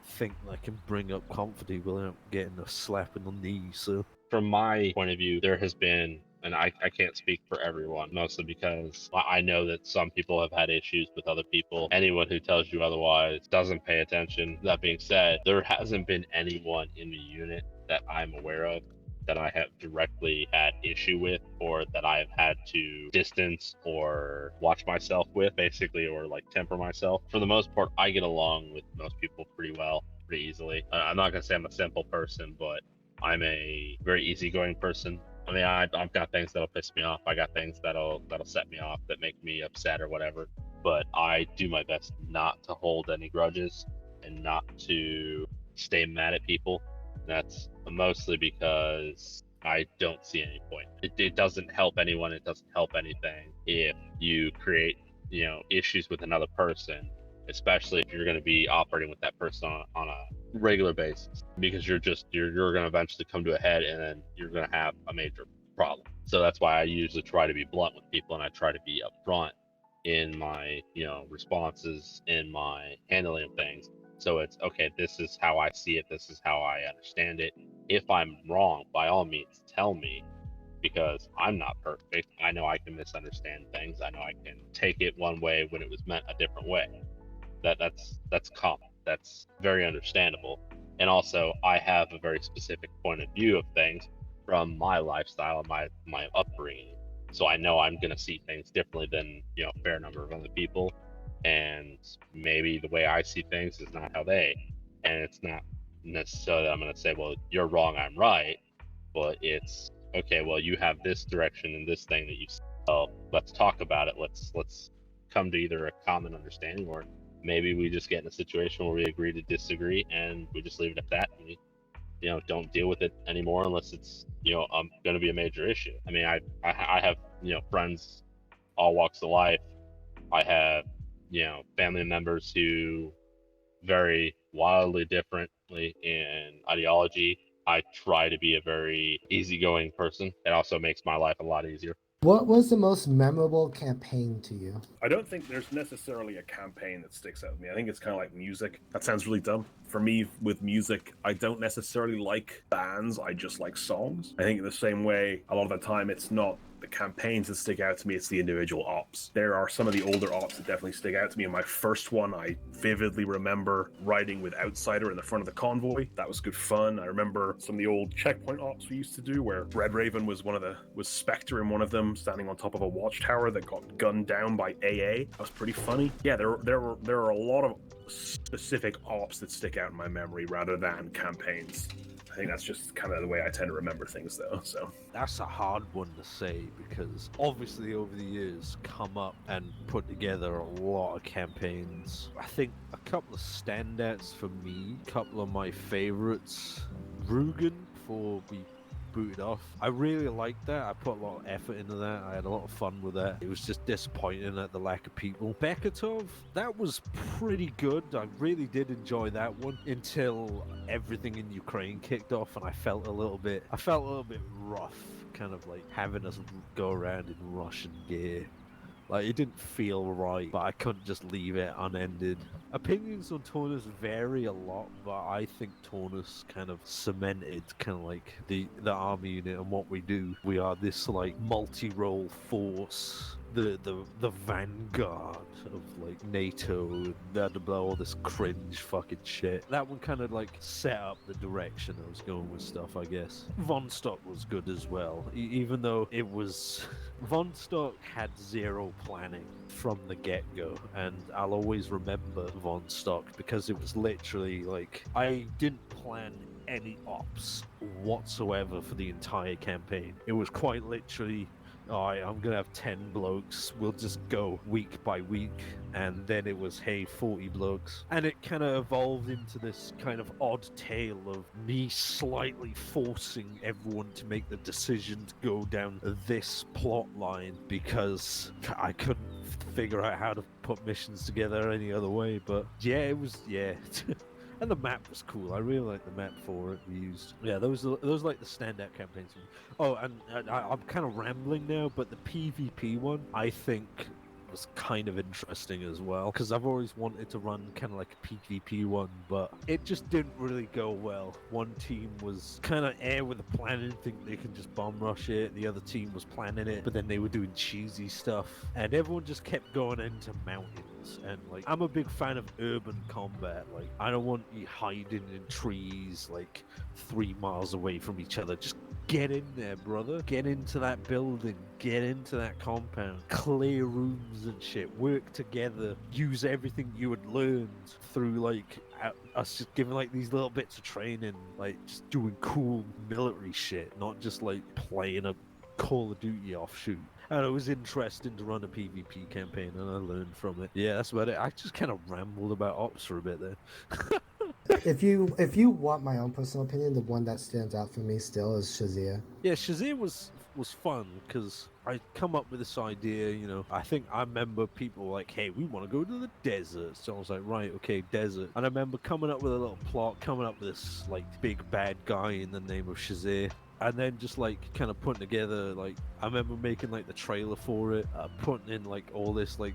Speaker 3: think I can bring up confidently without getting a slap in the knee. So
Speaker 4: From my point of view, there has been, and I can't speak for everyone, mostly because I know that some people have had issues with other people. Anyone who tells you otherwise doesn't pay attention. That being said, there hasn't been anyone in the unit that I'm aware of that I have directly had issue with, or that I have had to distance or watch myself with, basically, or like temper myself. For the most part, I get along with most people pretty well, pretty easily. I'm not gonna say I'm a simple person, but I'm a very easygoing person. I mean, I've got things that'll piss me off. I got things that'll set me off, that make me upset or whatever. But I do my best not to hold any grudges and not to stay mad at people. That's mostly because I don't see any point. It doesn't help anyone. It doesn't help anything if you create, issues with another person, especially if you're going to be operating with that person on a regular basis, because you're going to eventually come to a head, and then you're going to have a major problem. So that's why I usually try to be blunt with people, and I try to be upfront in my, responses, in my handling of things. So it's, okay, this is how I see it. This is how I understand it. If I'm wrong, by all means, tell me, because I'm not perfect. I know I can misunderstand things. I know I can take it one way when it was meant a different way. That's common. That's very understandable. And also, I have a very specific point of view of things from my lifestyle and my upbringing. So I know I'm going to see things differently than, a fair number of other people. And maybe the way I see things is not how they. And it's not necessarily I'm going to say, well, you're wrong, I'm right. But it's, okay, well, you have this direction and this thing that you see. So let's talk about it. Let's come to either a common understanding, or maybe we just get in a situation where we agree to disagree and we just leave it at that. And we, don't deal with it anymore unless it's, going to be a major issue. I mean, I have, friends, all walks of life. I have, family members who very wildly differently in ideology. I try to be a very easygoing person. It also makes my life a lot easier.
Speaker 2: What was the most memorable campaign to you?
Speaker 1: I don't think there's necessarily a campaign that sticks out to me. I think it's kind of like music. That sounds really dumb. For me, with music, I don't necessarily like bands. I just like songs. I think in the same way, a lot of the time, it's not the campaigns that stick out to me, it's the individual ops. There are some of the older ops that definitely stick out to me. In my first one, I vividly remember riding with Outsider in the front of the convoy. That was good fun. I remember some of the old checkpoint ops we used to do, where Red Raven was Spectre in one of them, standing on top of a watchtower that got gunned down by AA. That was pretty funny. Yeah, there are a lot of specific ops that stick out in my memory rather than campaigns. I think that's just kind of the way I tend to remember things, though. So
Speaker 3: that's a hard one to say, because obviously over the years come up and put together a lot of campaigns. I think a couple of standouts for me, a couple of my favorites. Rugen, before we booted off, I really liked that. I put a lot of effort into that. I had a lot of fun with that. It was just disappointing at the lack of people. Bekatov, that was pretty good. I really did enjoy that one until everything in Ukraine kicked off, and I felt a little bit rough, kind of like having us go around in Russian gear. Like, it didn't feel right, but I couldn't just leave it unended. Opinions on Tornus vary a lot, but I think Tornus kind of cemented kind of like the army unit and what we do. We are this like multi-role force, the vanguard of like NATO, and all this cringe fucking shit. That one kind of like set up the direction I was going with stuff, I guess. Von Stock was good as well, even though it was... Von Stock had zero planning from the get-go, and I'll always remember Von Stock because it was literally like, I didn't plan any ops whatsoever for the entire campaign. It was quite literally, alright, I'm gonna have 10 blokes, we'll just go week by week, and then it was, hey, 40 blokes. And it kind of evolved into this kind of odd tale of me slightly forcing everyone to make the decision to go down this plot line because I couldn't figure out how to put missions together any other way. But yeah, it was, yeah. And the map was cool. I really like the map for it we used. Yeah, those are like the standout campaigns. Oh, and I'm kind of rambling now, but the PvP one, I think, was kind of interesting as well, because I've always wanted to run kind of like a PvP one, but it just didn't really go well. One team was kind of air with the planning, think they can just bomb rush it. The other team was planning it, but then they were doing cheesy stuff, and everyone just kept going into mountains. And like, I'm a big fan of urban combat. Like, I don't want you hiding in trees like 3 miles away from each other. Just get in there, brother. Get into that building. Get into that compound. Clear rooms and shit. Work together. Use everything you had learned through like us just giving like these little bits of training, like just doing cool military shit, not just like playing a Call of Duty offshoot. And it was interesting to run a PvP campaign, and I learned from it. Yeah, that's about it. I just kind of rambled about ops for a bit there.
Speaker 2: If you want my own personal opinion, the one that stands out for me still is Shazir.
Speaker 3: Yeah, Shazir was fun because I come up with this idea, you know. I think I remember people like, hey, we want to go to the desert. So I was like, right, okay, desert. And I remember coming up with a little plot, coming up with this like big bad guy in the name of Shazir. And then just like kind of putting together, like, I remember making like the trailer for it, putting in like all this like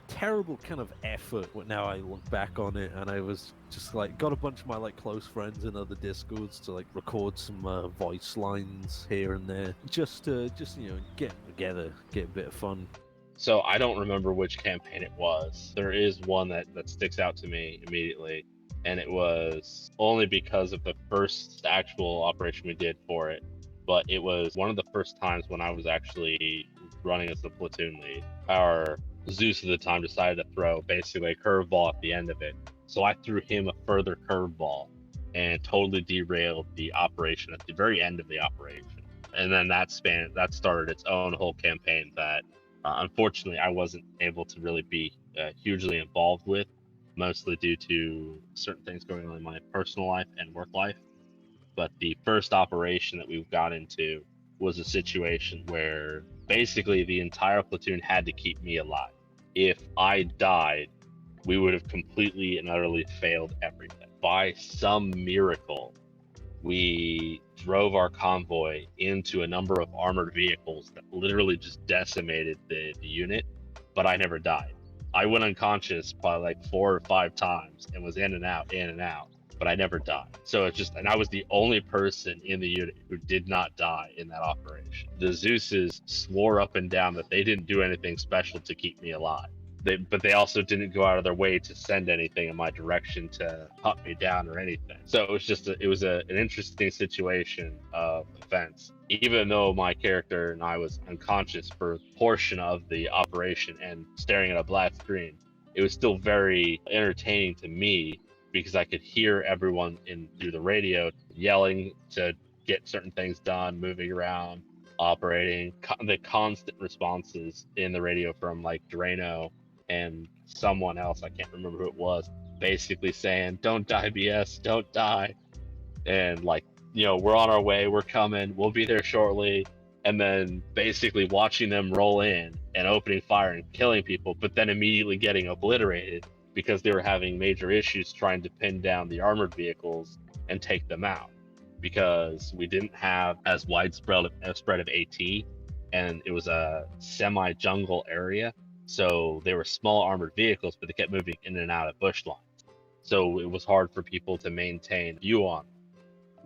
Speaker 3: terrible kind of effort. Now I look back on it, and I was just like got a bunch of my like close friends in other discords to like record some voice lines here and there, just you know, get together, get a bit of fun.
Speaker 4: So I don't remember which campaign it was. There is one that sticks out to me immediately, and it was only because of the first actual operation we did for it. But it was one of the first times when I was actually running as the platoon lead. Our Zeus at the time decided to throw basically a curveball at the end of it. So I threw him a further curveball and totally derailed the operation at the very end of the operation. And then that started its own whole campaign that unfortunately I wasn't able to really be hugely involved with, mostly due to certain things going on in my personal life and work life. But the first operation that we got into was a situation where basically the entire platoon had to keep me alive. If I died, we would have completely and utterly failed everything. By some miracle, we drove our convoy into a number of armored vehicles that literally just decimated the unit, but I never died. I went unconscious probably like 4 or 5 times and was in and out, but I never died. So it's just, and I was the only person in the unit who did not die in that operation. The Zeuses swore up and down that they didn't do anything special to keep me alive. But they also didn't go out of their way to send anything in my direction to hunt me down or anything. So it was just an interesting situation of events. Even though my character and I was unconscious for a portion of the operation and staring at a black screen, it was still very entertaining to me because I could hear everyone through the radio yelling to get certain things done, moving around, operating, the constant responses in the radio from like Drano and someone else, I can't remember who it was, basically saying, "Don't die, BS, don't die." And like, you know, we're on our way, we're coming, we'll be there shortly. And then basically watching them roll in and opening fire and killing people, but then immediately getting obliterated because they were having major issues trying to pin down the armored vehicles and take them out, because we didn't have as widespread of AT, and it was a semi-jungle area. So they were small armored vehicles, but they kept moving in and out of bush lines. So it was hard for people to maintain view on them.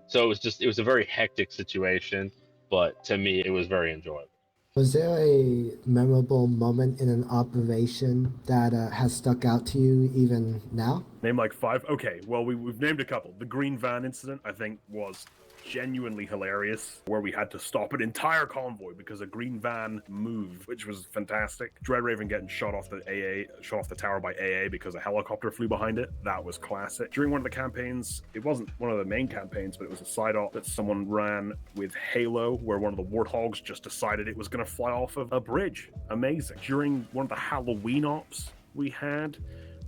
Speaker 4: So it was a very hectic situation, but to me, it was very enjoyable.
Speaker 2: Was there a memorable moment in an operation that has stuck out to you even now?
Speaker 1: Name like 5? Okay, well, we've named a couple. The green van incident, I think, was genuinely hilarious, where we had to stop an entire convoy because a green van moved, which was fantastic. Dreadraven getting shot off the tower by AA because a helicopter flew behind it. That was classic. During one of the campaigns, it wasn't one of the main campaigns, but it was a side op that someone ran with Halo, where one of the warthogs just decided it was going to fly off of a bridge. Amazing. During one of the Halloween ops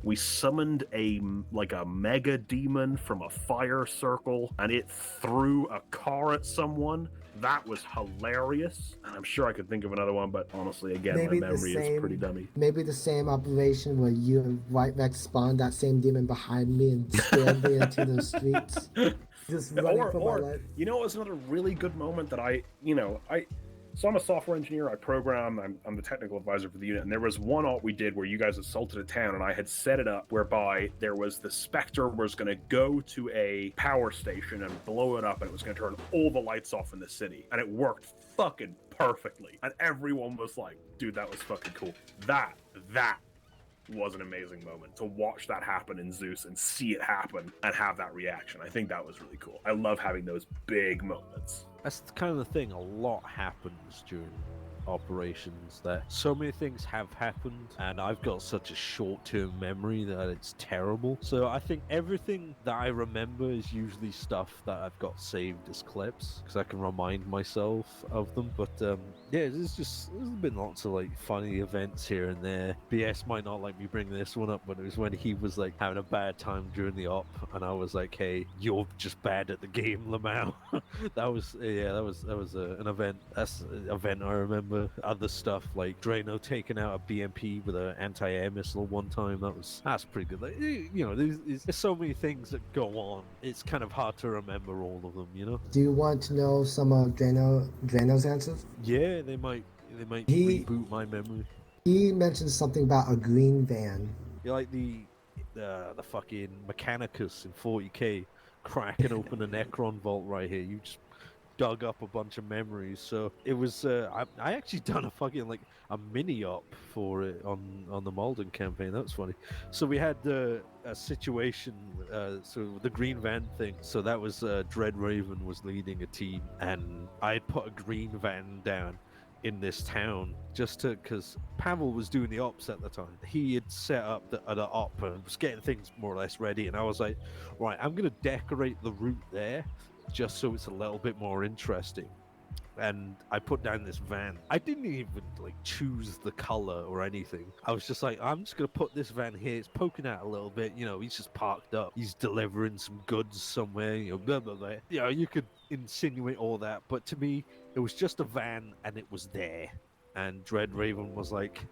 Speaker 1: we summoned a mega demon from a fire circle, and it threw a car at someone. That was hilarious, and I'm sure I could think of another one, but honestly, again, my memory is pretty dummy.
Speaker 2: Maybe the same operation where you and White Rex spawned that same demon behind me and scared me into the streets. Just running for my life.
Speaker 1: You know, it was another really good moment that So I'm a software engineer. I program. I'm the technical advisor for the unit. And there was one alt we did where you guys assaulted a town, and I had set it up whereby there was the Spectre was going to go to a power station and blow it up, and it was going to turn all the lights off in the city. And it worked fucking perfectly. And everyone was like, dude, that was fucking cool. That was an amazing moment to watch that happen in Zeus and see it happen and have that reaction. I think that was really cool. I love having those big moments.
Speaker 3: That's kind of the thing. A lot happens during operations, that so many things have happened, and I've got such a short-term memory that it's terrible. So I think everything that I remember is usually stuff that I've got saved as clips because I can remind myself of them. But yeah, there's been lots of like funny events here and there. BS might not like me bringing this one up, but it was when he was like having a bad time during the op, and I was like, "Hey, you're just bad at the game, Lamau." That was an event. That's an event I remember. Other stuff like Drano taking out a BMP with an anti-air missile one time. That's pretty good. Like, you know, there's so many things that go on. It's kind of hard to remember all of them. You know.
Speaker 2: Do you want to know some of Drano's answers?
Speaker 3: Yeah, they might reboot my memory.
Speaker 2: He mentioned something about a green van.
Speaker 3: You like the fucking Mechanicus in 40k cracking open a Necron vault right here. You just dug up a bunch of memories. So it was I actually done a fucking like a mini op for it on the Malden campaign. That was funny. So we had a situation, so the green van thing, so that was Dreadraven was leading a team, and I had put a green van down in this town just because Pavel was doing the ops at the time. He had set up the op and was getting things more or less ready, and I was like, right, I'm gonna decorate the route there just so it's a little bit more interesting. And I put down this van. I didn't even like choose the color or anything. I was just like, I'm just gonna put this van here. It's poking out a little bit, you know, he's just parked up, he's delivering some goods somewhere, you know, blah blah blah. You know, you could insinuate all that, but to me it was just a van and it was there. And Dreadraven was like,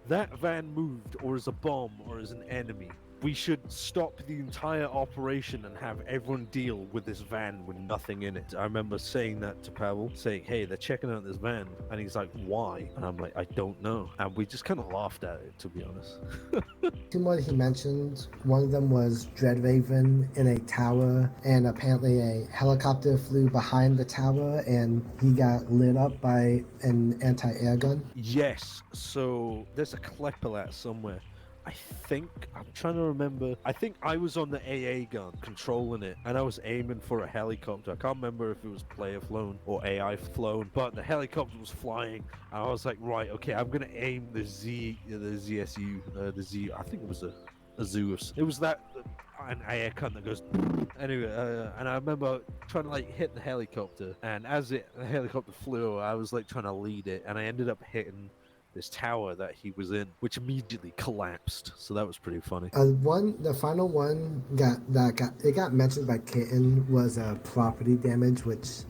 Speaker 3: that van moved or is a bomb or is an enemy. We should stop the entire operation and have everyone deal with this van with nothing in it. I remember saying that to Pavel, saying, hey, they're checking out this van. And he's like, why? And I'm like, I don't know. And we just kind of laughed at it, to be honest.
Speaker 2: Two more he mentioned. One of them was Dreadraven in a tower, and apparently a helicopter flew behind the tower and he got lit up by an anti-air gun.
Speaker 3: Yes. So there's a clip of that somewhere. I'm trying to remember. I think I was on the AA gun controlling it, and I was aiming for a helicopter. I can't remember if it was player flown or AI flown, but the helicopter was flying. And I was like, right, okay, I'm gonna aim the ZSU, I think it was a Zeus. It was that an air gun that goes anyway. And I remember trying to like hit the helicopter, and as the helicopter flew, I was like trying to lead it, and I ended up hitting this tower that he was in, which immediately collapsed. So that was pretty funny.
Speaker 2: The final one got mentioned by Kitten was property damage, which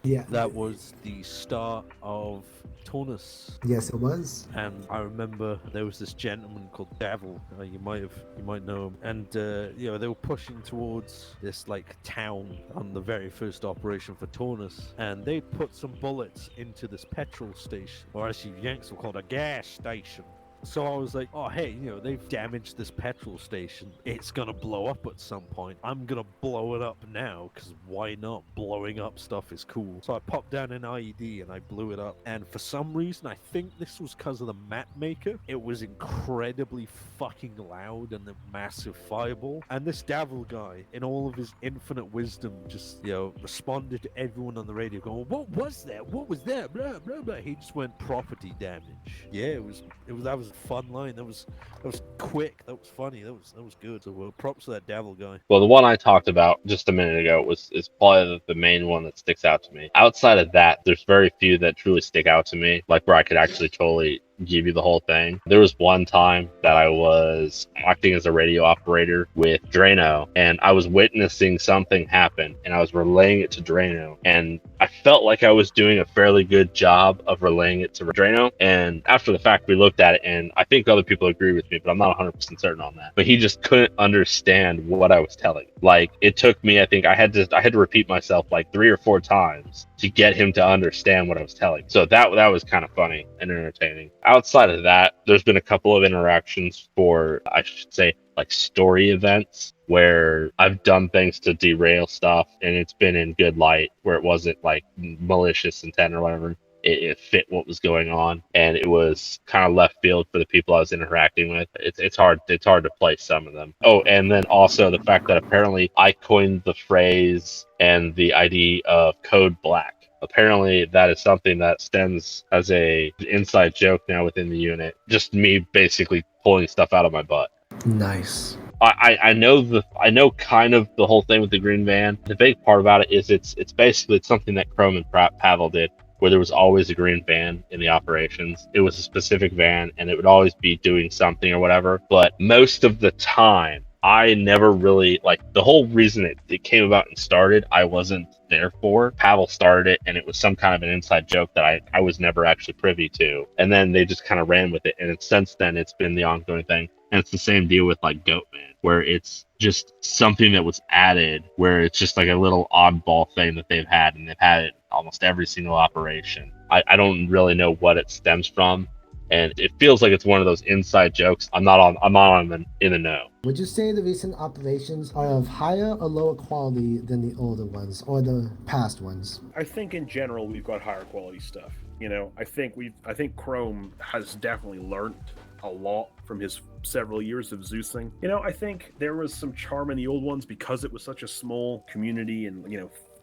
Speaker 3: that was the start of Taunus.
Speaker 2: Yes, it was.
Speaker 3: And I remember there was this gentleman called Davil. You might know him. And you know, they were pushing towards this like town on the very first operation for Taunus, and they put some bullets into this petrol station, or as you Yanks will call it, a gas station. So I was like, oh, hey, they've damaged this petrol station. It's going to blow up at some point. I'm going to blow it up now, because why not? Blowing up stuff is cool. So I popped down an IED and I blew it up. And for some reason, I think this was because of the map maker, it was incredibly fucking loud and a massive fireball. And this Davil guy, in all of his infinite wisdom, just, responded to everyone on the radio going, what was that? What was that? Blah, blah, blah. He just went, property damage. Yeah, that was a fun line. That was quick. That was funny. That was good. So props to that Davil guy.
Speaker 4: Well, the one I talked about just a minute ago is probably the main one that sticks out to me. Outside of that, there's very few that truly stick out to me, like where I could actually totally give you the whole thing. There was one time that I was acting as a radio operator with Drano, and I was witnessing something happen, and I was relaying it to Drano, and I felt like I was doing a fairly good job of relaying it to Drano. And after the fact, we looked at it, and I think other people agree with me, but I'm not 100% certain on that. But he just couldn't understand what I was telling. Like, it took me, I think I had to repeat myself like 3 or 4 times to get him to understand what I was telling. So that was kind of funny and entertaining. Outside of that, there's been a couple of interactions for, I should say, like story events where I've done things to derail stuff, and it's been in good light, where it wasn't like malicious intent or whatever. It fit what was going on, and it was kind of left field for the people I was interacting with. It's hard to place some of them. Oh, and then also the fact that apparently I coined the phrase and the idea of Code Black. Apparently that is something that stems as a inside joke now within the unit. Just me basically pulling stuff out of my butt.
Speaker 2: Nice.
Speaker 4: I know kind of the whole thing with the green van. The big part about it is it's basically something that Chrome and Pavel did, where there was always a green van in the operations. It was a specific van, and it would always be doing something or whatever. But most of the time, I never really, like, the whole reason it came about and started, I wasn't there for. Pavel started it, and it was some kind of an inside joke that I was never actually privy to. And then they just kind of ran with it. And since then, it's been the ongoing thing. And it's the same deal with, like, Goatman, where it's just something that was added, where it's just like a little oddball thing that they've had, and they've had it almost every single operation. I don't really know what it stems from, and it feels like it's one of those inside jokes. I'm not in the know.
Speaker 2: Would you say the recent operations are of higher or lower quality than the older ones or the past ones?
Speaker 1: I think in general we've got higher quality stuff. I think Chrome has definitely learned a lot from his several years of Zeusing. I think there was some charm in the old ones because it was such a small community, and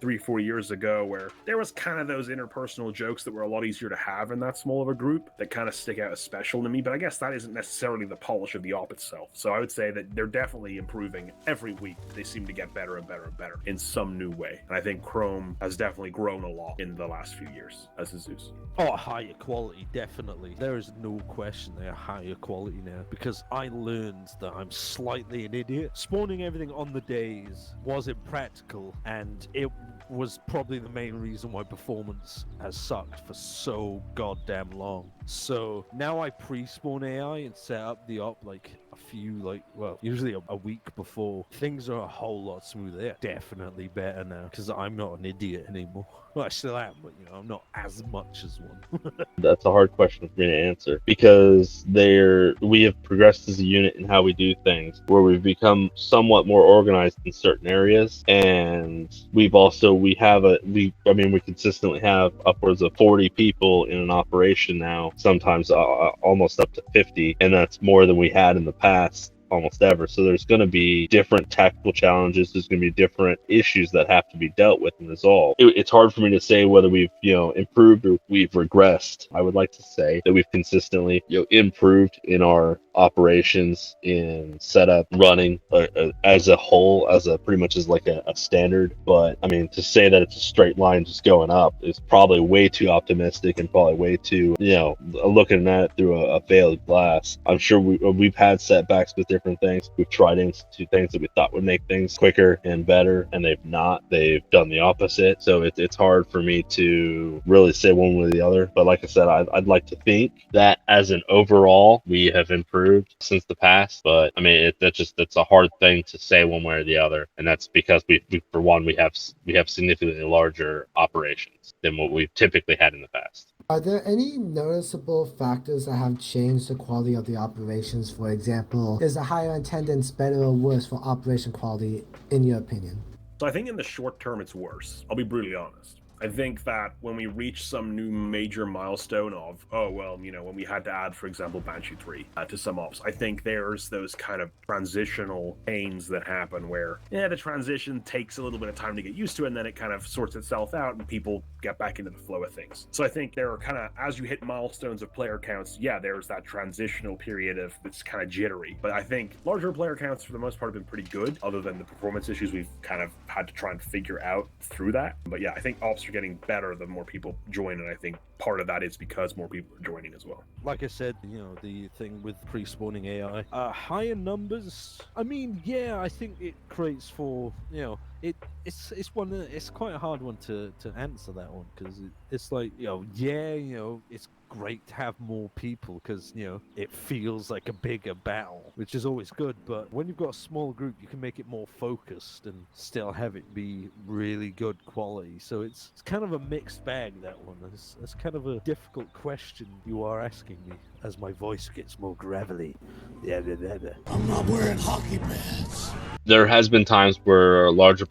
Speaker 1: 3-4 years ago, where there was kind of those interpersonal jokes that were a lot easier to have in that small of a group that kind of stick out as special to me. But I guess that isn't necessarily the polish of the op itself. So I would say that they're definitely improving every week. They seem to get better and better and better in some new way. And I think Chrome has definitely grown a lot in the last few years as a Zeus.
Speaker 3: Oh, higher quality, definitely. There is no question they're higher quality now, because I learned that I'm slightly an idiot. Spawning everything on the days was impractical, and it was probably the main reason why performance has sucked for so goddamn long. So now I pre-spawn AI and set up the op usually a week before. Things are a whole lot smoother. They're definitely better now, because I'm not an idiot anymore. Well, I still am, but I'm not as much as one.
Speaker 4: That's a hard question for me to answer, because we have progressed as a unit in how we do things, where we've become somewhat more organized in certain areas, and we consistently have upwards of 40 people in an operation now, sometimes almost up to 50, and that's more than we had in the past almost ever. So there's going to be different tactical challenges. There's going to be different issues that have to be dealt with and resolved. It's hard for me to say whether we've improved or we've regressed. I would like to say that we've consistently improved in our operations, in setup, running as a whole, pretty much as like a standard. But I mean, to say that it's a straight line just going up is probably way too optimistic, and probably way too looking at it through a veiled glass. I'm sure we've had setbacks with different things. We've tried to institute things that we thought would make things quicker and better, and they've not. They've done the opposite. So it's hard for me to really say one way or the other. But like I said, I'd like to think that as an overall, we have improved improved since the past. But I mean, that's a hard thing to say one way or the other, and that's because we for one we have significantly larger operations than what we've typically had in the past.
Speaker 2: Are there any noticeable factors that have changed the quality of the operations? For example, is the higher attendance better or worse for operation quality, in your opinion?
Speaker 1: So I think in the short term, it's worse. I'll be brutally honest. I think that when we reach some new major milestone of, oh, well, when we had to add, for example, Banshee 3 to some ops, I think there's those kind of transitional pains that happen where, the transition takes a little bit of time to get used to, and then it kind of sorts itself out and people get back into the flow of things. So I think there are kind of, as you hit milestones of player counts, there's that transitional period of it's kind of jittery. But I think larger player counts for the most part have been pretty good, other than the performance issues we've kind of had to try and figure out through that. But I think ops are getting better the more people join, and I think part of that is because more people are joining as well.
Speaker 3: Like I said, the thing with pre-spawning AI, higher numbers. I mean, I think it creates for it's quite a hard one to answer that one, because it's like it's great to have more people because it feels like a bigger battle, which is always good. But when you've got a small group, you can make it more focused and still have it be really good quality. So it's kind of a mixed bag, that one. It's kind of a difficult question you are asking me as my voice gets more gravelly.
Speaker 5: I'm not wearing hockey pads.
Speaker 4: There has been times where larger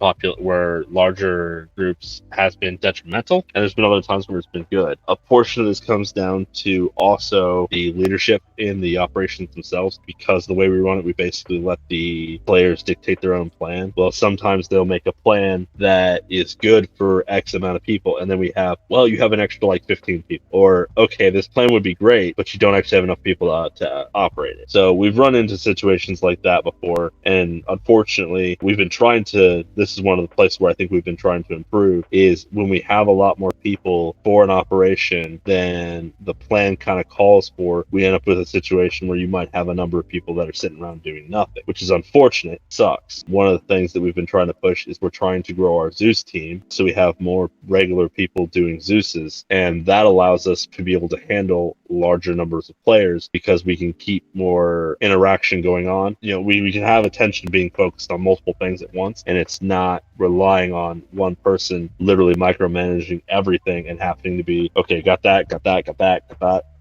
Speaker 4: groups has been detrimental, and there's been other times where it's been good. A portion of this comes down to also the leadership in the operations themselves, because the way we run it, we basically let the players dictate their own plan. Well, sometimes they'll make a plan that is good for X amount of people, and then you have an extra like 15 people, or okay, this plan would be great, but you don't actually have enough people to operate it. So we've run into situations like that before, and unfortunately, this is one of the places where I think we've been trying to improve, is when we have a lot more people for an operation than the plan kind of calls for, we end up with a situation where you might have a number of people that are sitting around doing nothing, which is unfortunate. It sucks. One of the things that we've been trying to push is we're trying to grow our Zeus team, so we have more regular people doing Zeuses, and that allows us to be able to handle larger numbers of players because we can keep more interaction going on. We can have attention being focused on multiple things at once, and it's not relying on one person literally micromanaging everything and having to be, okay, got that,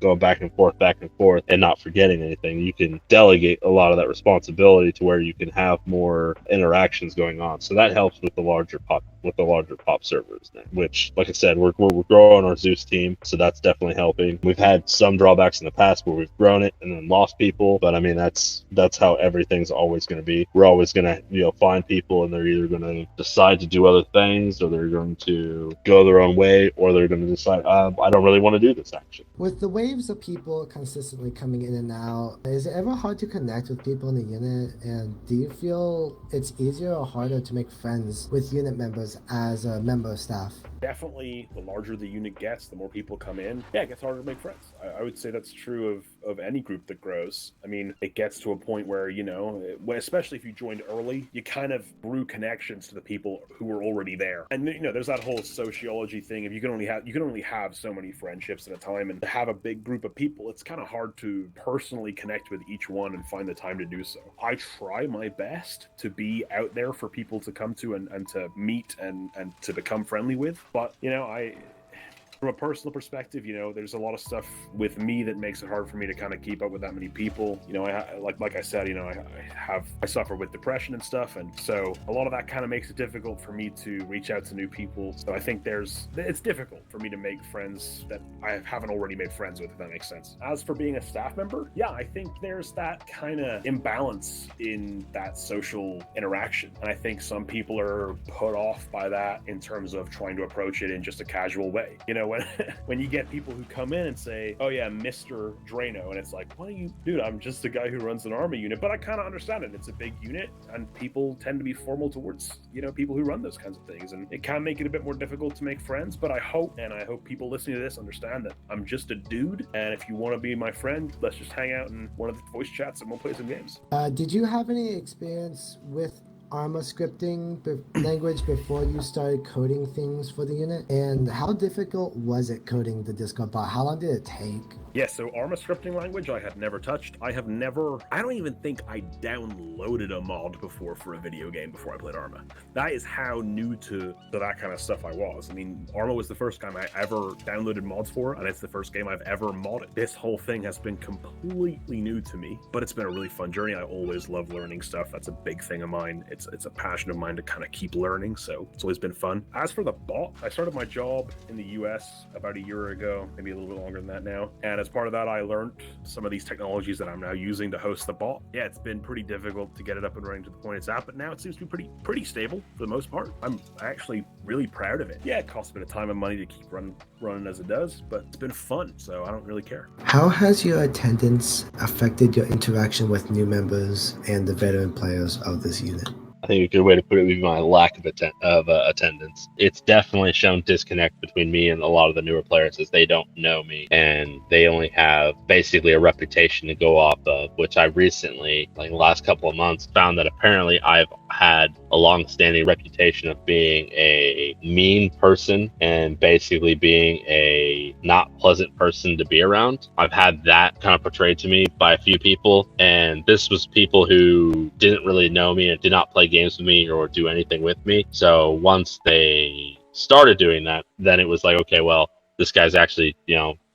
Speaker 4: going back and forth, and not forgetting anything. You can delegate a lot of that responsibility to where you can have more interactions going on. So that helps with the larger pop servers, which, like I said, we're growing our Zeus team, so that's definitely helping. We've had some drawbacks in the past where we've grown it and then lost people, but I mean that's how everything's always going to be. We're always going to find people, and they're either going to decide to do other things, or they're going to go their own way, or they're going to decide I don't really want to do this action.
Speaker 2: With the waves of people consistently coming in and out, is it ever hard to connect with people in the unit? And do you feel it's easier or harder to make friends with unit members as a member of staff?
Speaker 1: Definitely, the larger the unit gets, the more people come in. It gets harder to make friends. I would say that's true of any group that grows. I mean, it gets to a point where, especially if you joined early, you kind of grew connections to the people who were already there. And, there's that whole sociology thing. If you can only have so many friendships at a time, and to have a big group of people, it's kind of hard to personally connect with each one and find the time to do so. I try my best to be out there for people to come to and to meet and to become friendly with. But, from a personal perspective, there's a lot of stuff with me that makes it hard for me to kind of keep up with that many people. Like I said, I suffer with depression and stuff, and so a lot of that kind of makes it difficult for me to reach out to new people. So I think it's difficult for me to make friends that I haven't already made friends with, if that makes sense. As for being a staff member, I think there's that kind of imbalance in that social interaction, and I think some people are put off by that in terms of trying to approach it in just a casual way. When you get people who come in and say, oh yeah, Mr. Drano, and it's like, what are you, dude, I'm just a guy who runs an army unit. But I kind of understand it. It's a big unit, and people tend to be formal towards, people who run those kinds of things, and it can make it a bit more difficult to make friends. But I hope people listening to this understand that I'm just a dude, and if you want to be my friend, let's just hang out in one of the voice chats and we'll play some games.
Speaker 2: Did you have any experience with Arma scripting language before you started coding things for the unit? And how difficult was it coding the Discord bot? How long did it take?
Speaker 1: Yeah, so Arma scripting language I had never touched. I don't even think I downloaded a mod before for a video game before I played Arma. That is how new to that kind of stuff I was. I mean, Arma was the first game I ever downloaded mods for, and it's the first game I've ever modded. This whole thing has been completely new to me, but it's been a really fun journey. I always love learning stuff. That's a big thing of mine. It's a passion of mine to kind of keep learning, so it's always been fun. As for the bot, I started my job in the US about a year ago, maybe a little bit longer than that now, and as part of that, I learned some of these technologies that I'm now using to host the bot. Yeah, it's been pretty difficult to get it up and running to the point it's at, but now it seems to be pretty stable for the most part. I'm actually really proud of it. Yeah, it costs a bit of time and money to keep running as it does, but it's been fun, so I don't really care.
Speaker 2: How has your attendance affected your interaction with new members and the veteran players of this unit?
Speaker 4: I think a good way to put it would be my lack of attendance. It's definitely shown disconnect between me and a lot of the newer players as they don't know me and they only have basically a reputation to go off of, which I recently, like the last couple of months, found that apparently I've had a long-standing reputation of being a mean person and basically being a not pleasant person to be around. I've had that kind of portrayed to me by a few people, and this was people who didn't really know me and did not play games with me or do anything with me. So once they started doing that, then it was like, okay, well, this guy's actually,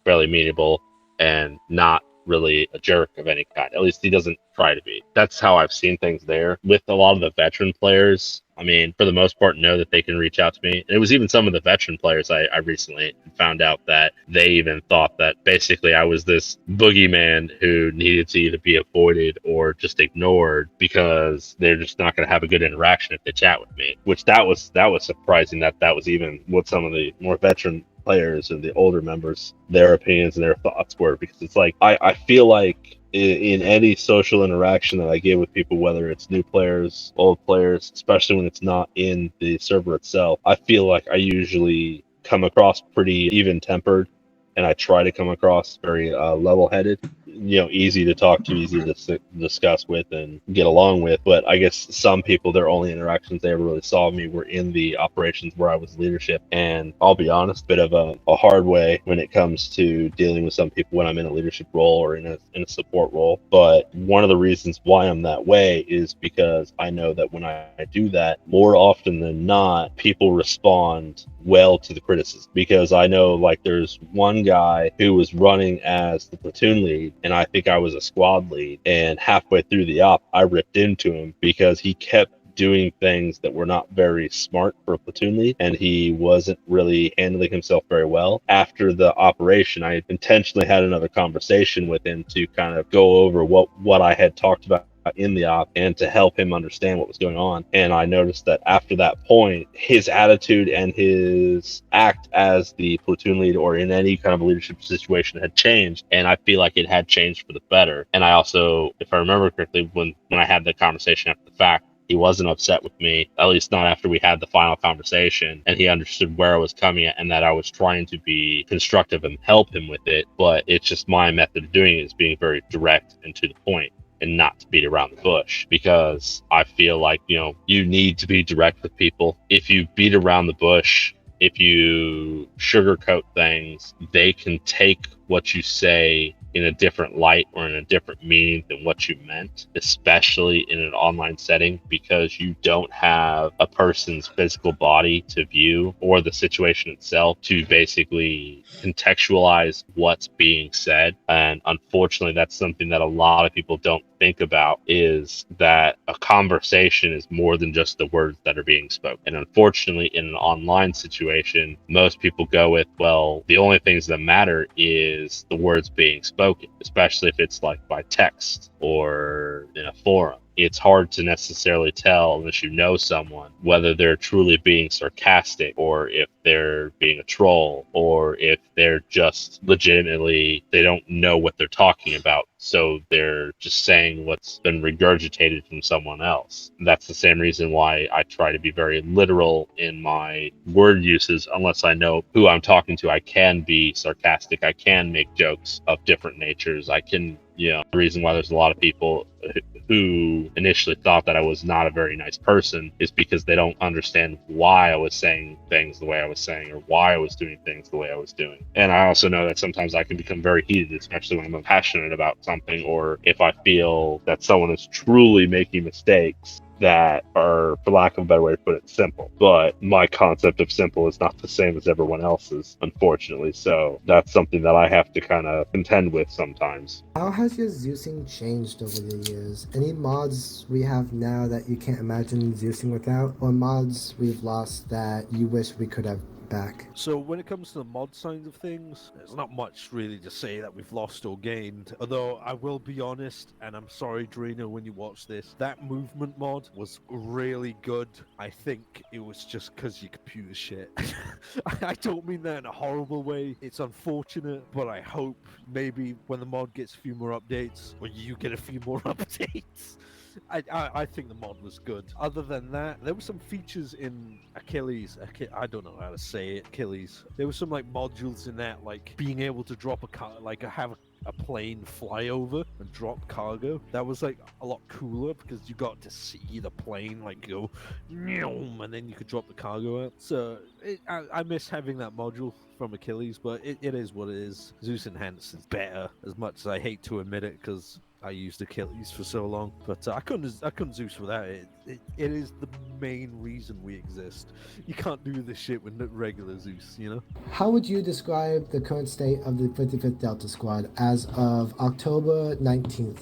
Speaker 4: fairly amenable and not really a jerk of any kind. At least he doesn't try to be. That's how I've seen things there. With a lot of the veteran players, I mean, for the most part, know that they can reach out to me. And it was even some of the veteran players I recently found out that they even thought that basically I was this boogeyman who needed to either be avoided or just ignored because they're just not going to have a good interaction if they chat with me. Which that was surprising that was even what some of the more veteran players and the older members, their opinions and their thoughts were, because it's like I feel like in any social interaction that I get with people, whether it's new players, old players, especially when it's not in the server itself, I feel like I usually come across pretty even-tempered, and I try to come across very level-headed, easy to talk to, easy to discuss with and get along with. But I guess some people, their only interactions they ever really saw me were in the operations where I was leadership. And I'll be honest, bit of a hard way when it comes to dealing with some people when I'm in a leadership role or in a support role. But one of the reasons why I'm that way is because I know that when I do that, more often than not, people respond well to the criticism, because I know, like, there's one guy who was running as the platoon lead and I think I was a squad lead, and halfway through the op I ripped into him because he kept doing things that were not very smart for a platoon lead, and he wasn't really handling himself very well. After the operation, I intentionally had another conversation with him to kind of go over what I had talked about in the op and to help him understand what was going on. And I noticed that after that point, his attitude and his act as the platoon lead or in any kind of leadership situation had changed, and I feel like it had changed for the better. And I also, if I remember correctly, when I had the conversation after the fact, he wasn't upset with me, at least not after we had the final conversation, and he understood where I was coming at and that I was trying to be constructive and help him with it. But it's just my method of doing it is being very direct and to the point, and not to beat around the bush, because I feel like, you need to be direct with people. If you beat around the bush, if you sugarcoat things, they can take what you say in a different light or in a different meaning than what you meant, especially in an online setting, because you don't have a person's physical body to view or the situation itself to basically contextualize what's being said. And unfortunately, that's something that a lot of people don't think about, is that a conversation is more than just the words that are being spoken. And unfortunately, in an online situation, most people go with, well, the only things that matter is the words being spoken, especially if it's like by text or in a forum. It's hard to necessarily tell, unless you know someone, whether they're truly being sarcastic or if they're being a troll or if they're just legitimately, they don't know what they're talking about, so they're just saying what's been regurgitated from someone else. That's the same reason why I try to be very literal in my word uses. Unless I know who I'm talking to, I can be sarcastic, I can make jokes of different natures, I can The reason why there's a lot of people who initially thought that I was not a very nice person is because they don't understand why I was saying things the way I was saying, or why I was doing things the way I was doing. And I also know that sometimes I can become very heated, especially when I'm passionate about something, or if I feel that someone is truly making mistakes that are, for lack of a better way to put it, simple. But my concept of simple is not the same as everyone else's, unfortunately. So that's something that I have to kind of contend with sometimes.
Speaker 2: How has your Zeusing changed over the years? Any mods we have now that you can't imagine Zeusing without, or mods we've lost that you wish we could have back?
Speaker 3: So when it comes to the mod side of things, there's not much really to say that we've lost or gained. Although I will be honest, and I'm sorry, Drino, when you watch this, that movement mod was really good. I think it was just because your computer's shit. I don't mean that in a horrible way. It's unfortunate, but I hope maybe when the mod gets a few more updates, when you get a few more updates, I think the mod was good. Other than that, there were some features in Achilles. I don't know how to say it. Achilles. There were some like modules in that, like being able to drop a car, like have a plane fly over and drop cargo. That was like a lot cooler because you got to see the plane like go, and then you could drop the cargo out. So I miss having that module from Achilles, but it is what it is. Zeus Enhanced is better, as much as I hate to admit it, because I used Achilles for so long, but I couldn't Zeus without it. It is the main reason we exist. You can't do this shit with regular Zeus, you know?
Speaker 2: How would you describe the current state of the 55th Delta Squad as of October 19th?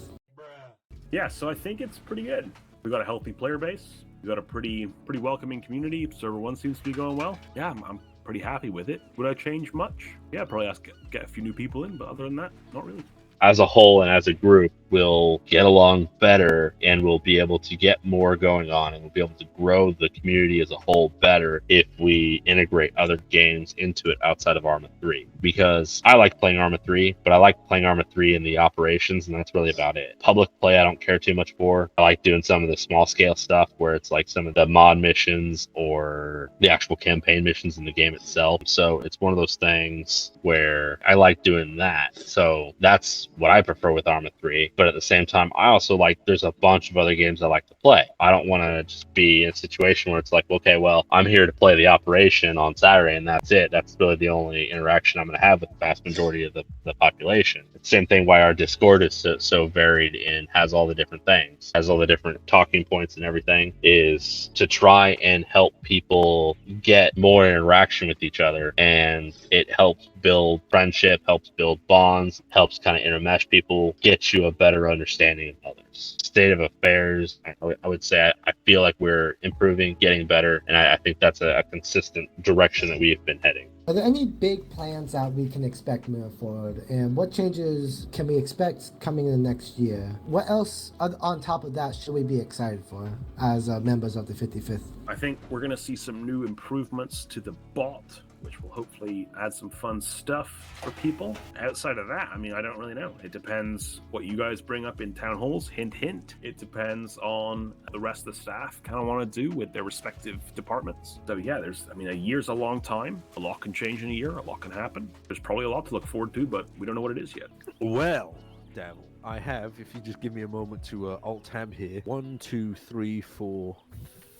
Speaker 1: Yeah, so I think it's pretty good. We got a healthy player base. We got a pretty welcoming community. Server 1 seems to be going well. Yeah, I'm pretty happy with it. Would I change much? Yeah, probably get a few new people in, but other than that, not really.
Speaker 4: As a whole and as a group, we'll get along better, and we'll be able to get more going on, and we'll be able to grow the community as a whole better if we integrate other games into it outside of Arma 3. Because I like playing Arma 3, but I like playing Arma 3 in the operations, and that's really about it. Public play I don't care too much for. I like doing some of the small scale stuff where it's like some of the mod missions or the actual campaign missions in the game itself. So it's one of those things where I like doing that. So that's what I prefer with Arma 3. But at the same time, I also like, there's a bunch of other games I like to play. I don't want to just be in a situation where it's like, okay, well, I'm here to play the operation on Saturday and that's it. That's really the only interaction I'm going to have with the vast majority of the population. Same thing why our Discord is so varied and has all the different things, has all the different talking points and everything, is to try and help people get more interaction with each other. And it helps build friendship, helps build bonds, helps kind of intermesh people, get you a better understanding of others. State of affairs, I would say I feel like we're improving, getting better, and I think that's a consistent direction that we have been heading.
Speaker 2: Are there any big plans that we can expect moving forward? And what changes can we expect coming in the next year? What else on top of that should we be excited for as members of the 55th?
Speaker 1: I think we're going to see some new improvements to the bot, which will hopefully add some fun stuff for people. Outside of that, I mean, I don't really know. It depends what you guys bring up in town halls. Hint, hint. It depends on the rest of the staff kind of want to do with their respective departments. So yeah, a year's a long time. A lot can change in a year. A lot can happen. There's probably a lot to look forward to, but we don't know what it is yet.
Speaker 3: Well, Devil, I have, if you just give me a moment to alt-tab here, 1, 2, 3, 4,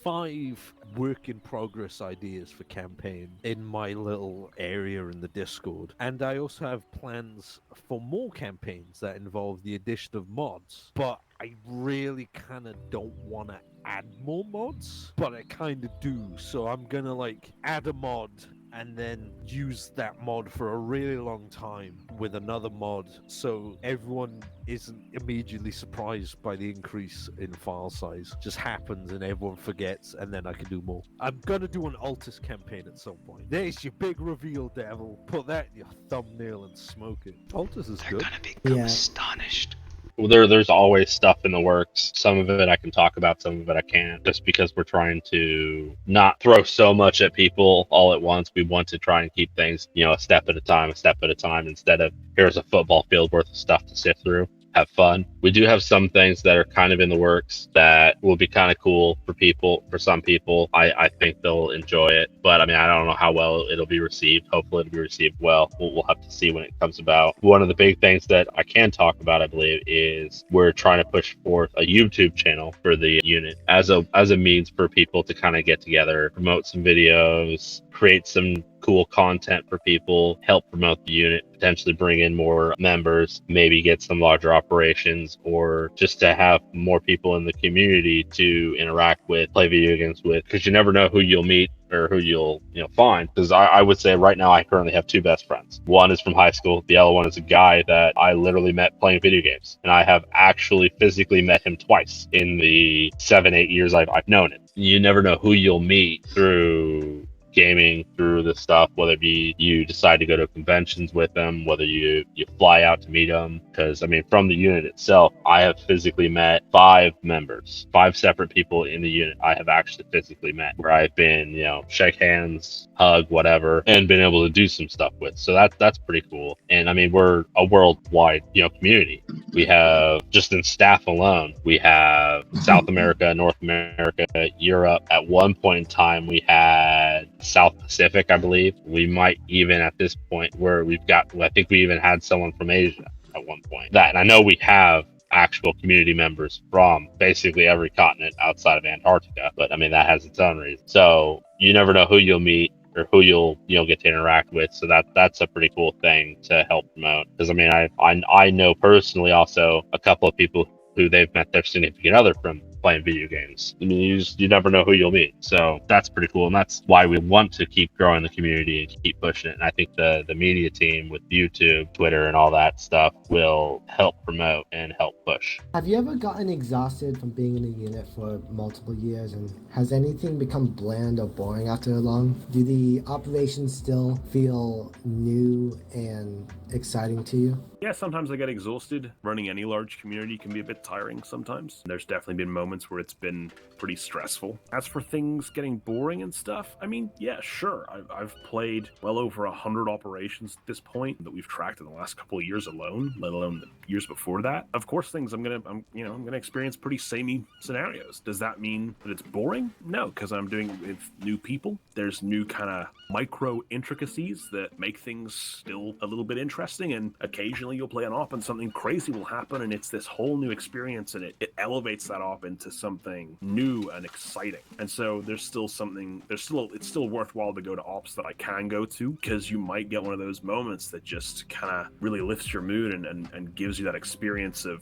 Speaker 3: 5 work in progress ideas for campaign in my little area in the Discord. And I also have plans for more campaigns that involve the addition of mods. But I really kind of don't want to add more mods, but I kind of do. So I'm gonna like add a mod and then use that mod for a really long time with another mod, so everyone isn't immediately surprised by the increase in file size. Just happens and everyone forgets, and then I can do more. I'm gonna do an Altus campaign at some point. There's your big reveal, Devil. Put that in your thumbnail and smoke it. Altus is
Speaker 6: They're
Speaker 3: good.
Speaker 6: gonna become
Speaker 2: Yeah.
Speaker 6: astonished.
Speaker 4: There's always stuff in the works. Some of it I can talk about, some of it I can't, just because we're trying to not throw so much at people all at once. We want to try and keep things, a step at a time, instead of here's a football field worth of stuff to sift through. have fun. We do have some things that are kind of in the works that will be kind of cool for people. For some people, I think they'll enjoy it, but I mean, I don't know how well it'll be received. Hopefully it'll be received well. We'll have to see when it comes about. One of the big things that I can talk about, I believe, is we're trying to push forth a YouTube channel for the unit as a means for people to kind of get together, promote some videos, create some cool content for people, help promote the unit, potentially bring in more members, maybe get some larger operations, or just to have more people in the community to interact with, play video games with, because you never know who you'll meet or who you'll find. Because I would say right now I currently have 2 best friends. One is from high school. The other one is a guy that I literally met playing video games, and I have actually physically met him twice in the 7-8 years I've known him. You never know who you'll meet through gaming, through this stuff, whether it be you decide to go to conventions with them, whether you fly out to meet them. Because I mean, from the unit itself, I have physically met 5 members, 5 separate people in the unit I have actually physically met, where I've been, shake hands, hug, whatever, and been able to do some stuff with. So that's pretty cool. And I mean, we're a worldwide community. We have, just in staff alone, we have South America, North America, Europe. At one point in time, we had South Pacific, I believe. We might even at this point where I think we even had someone from Asia at one point. And I know we have actual community members from basically every continent outside of Antarctica, but I mean, that has its own reason. So you never know who you'll meet or who you'll get to interact with. So that's a pretty cool thing to help promote. Because I mean, I know personally also a couple of people who they've met their significant other from playing video games. I mean, you never know who you'll meet. So that's pretty cool. And that's why we want to keep growing the community and keep pushing it. And I think the media team with YouTube, Twitter, and all that stuff will help promote and help push.
Speaker 2: Have you ever gotten exhausted from being in a unit for multiple years, and has anything become bland or boring after long? Do the operations still feel new and exciting to you?
Speaker 1: Yeah, sometimes I get exhausted. Running any large community can be a bit tiring sometimes. There's definitely been moments where it's been pretty stressful. As for things getting boring and stuff, I mean, yeah, sure. I've played well over 100 operations at this point that we've tracked in the last couple of years alone, let alone the years before that. Of course, I'm gonna experience pretty samey scenarios. Does that mean that it's boring? No, because I'm doing it with new people. There's new kind of micro intricacies that make things still a little bit interesting, and occasionally you'll play an op and something crazy will happen, and it's this whole new experience, and it elevates that op into something new and exciting. And so it's still worthwhile to go to ops that I can go to, because you might get one of those moments that just kind of really lifts your mood and gives you that experience of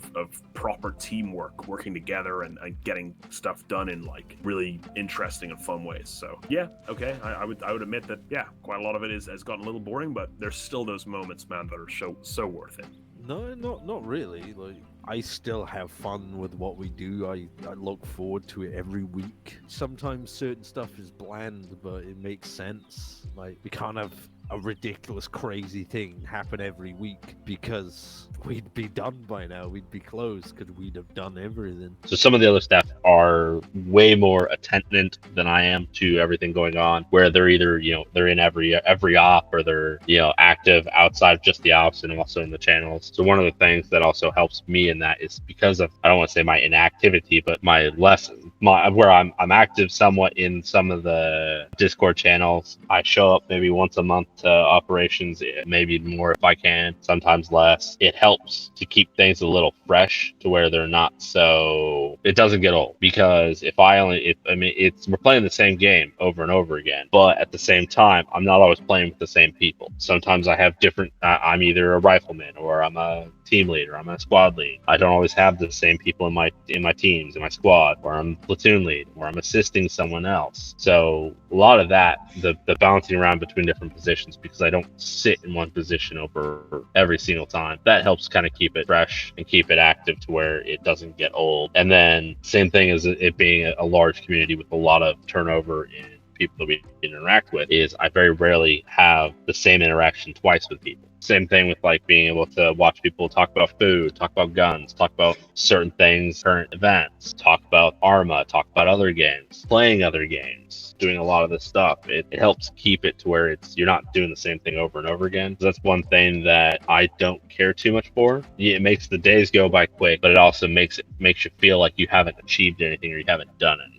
Speaker 1: proper teamwork, working together and getting stuff done in like really interesting and fun ways. So yeah, okay, I would admit that, yeah, quite a lot of it has gotten a little boring, but there's still those moments, man, that are so worth it.
Speaker 3: No, not really. Like, I still have fun with what we do. I look forward to it every week. Sometimes certain stuff is bland, but it makes sense. Like, we can't have a ridiculous, crazy thing happen every week, because we'd be done by now. We'd be closed because we'd have done everything.
Speaker 4: So some of the other staff are way more attentive than I am to everything going on, where they're either, they're in every op, or they're, active outside of just the ops and also in the channels. So one of the things that also helps me in that is because of, I don't want to say my inactivity, but my lesson, where I'm active somewhat in some of the Discord channels. I show up maybe once a month to operations, maybe more if I can, sometimes less. It helps to keep things a little fresh to where they're not so, it doesn't get old. Because we're playing the same game over and over again, but at the same time, I'm not always playing with the same people. Sometimes I have different, I'm either a rifleman, or I'm a team leader, I'm a squad lead. I don't always have the same people in my teams, in my squad, or I'm platoon lead, or I'm assisting someone else. So a lot of that, the bouncing around between different positions, because I don't sit in one position over every single time, that helps kind of keep it fresh and keep it active to where it doesn't get old. And then same thing as it being a large community with a lot of turnover in people that we interact with is I very rarely have the same interaction twice with people. Same thing with like being able to watch people talk about food, talk about guns, talk about certain things, current events, talk about Arma, talk about other games, playing other games, doing a lot of this stuff. It helps keep it to where you're not doing the same thing over and over again. So that's one thing that I don't care too much for. It makes the days go by quick, but it also makes you feel like you haven't achieved anything or you haven't done anything.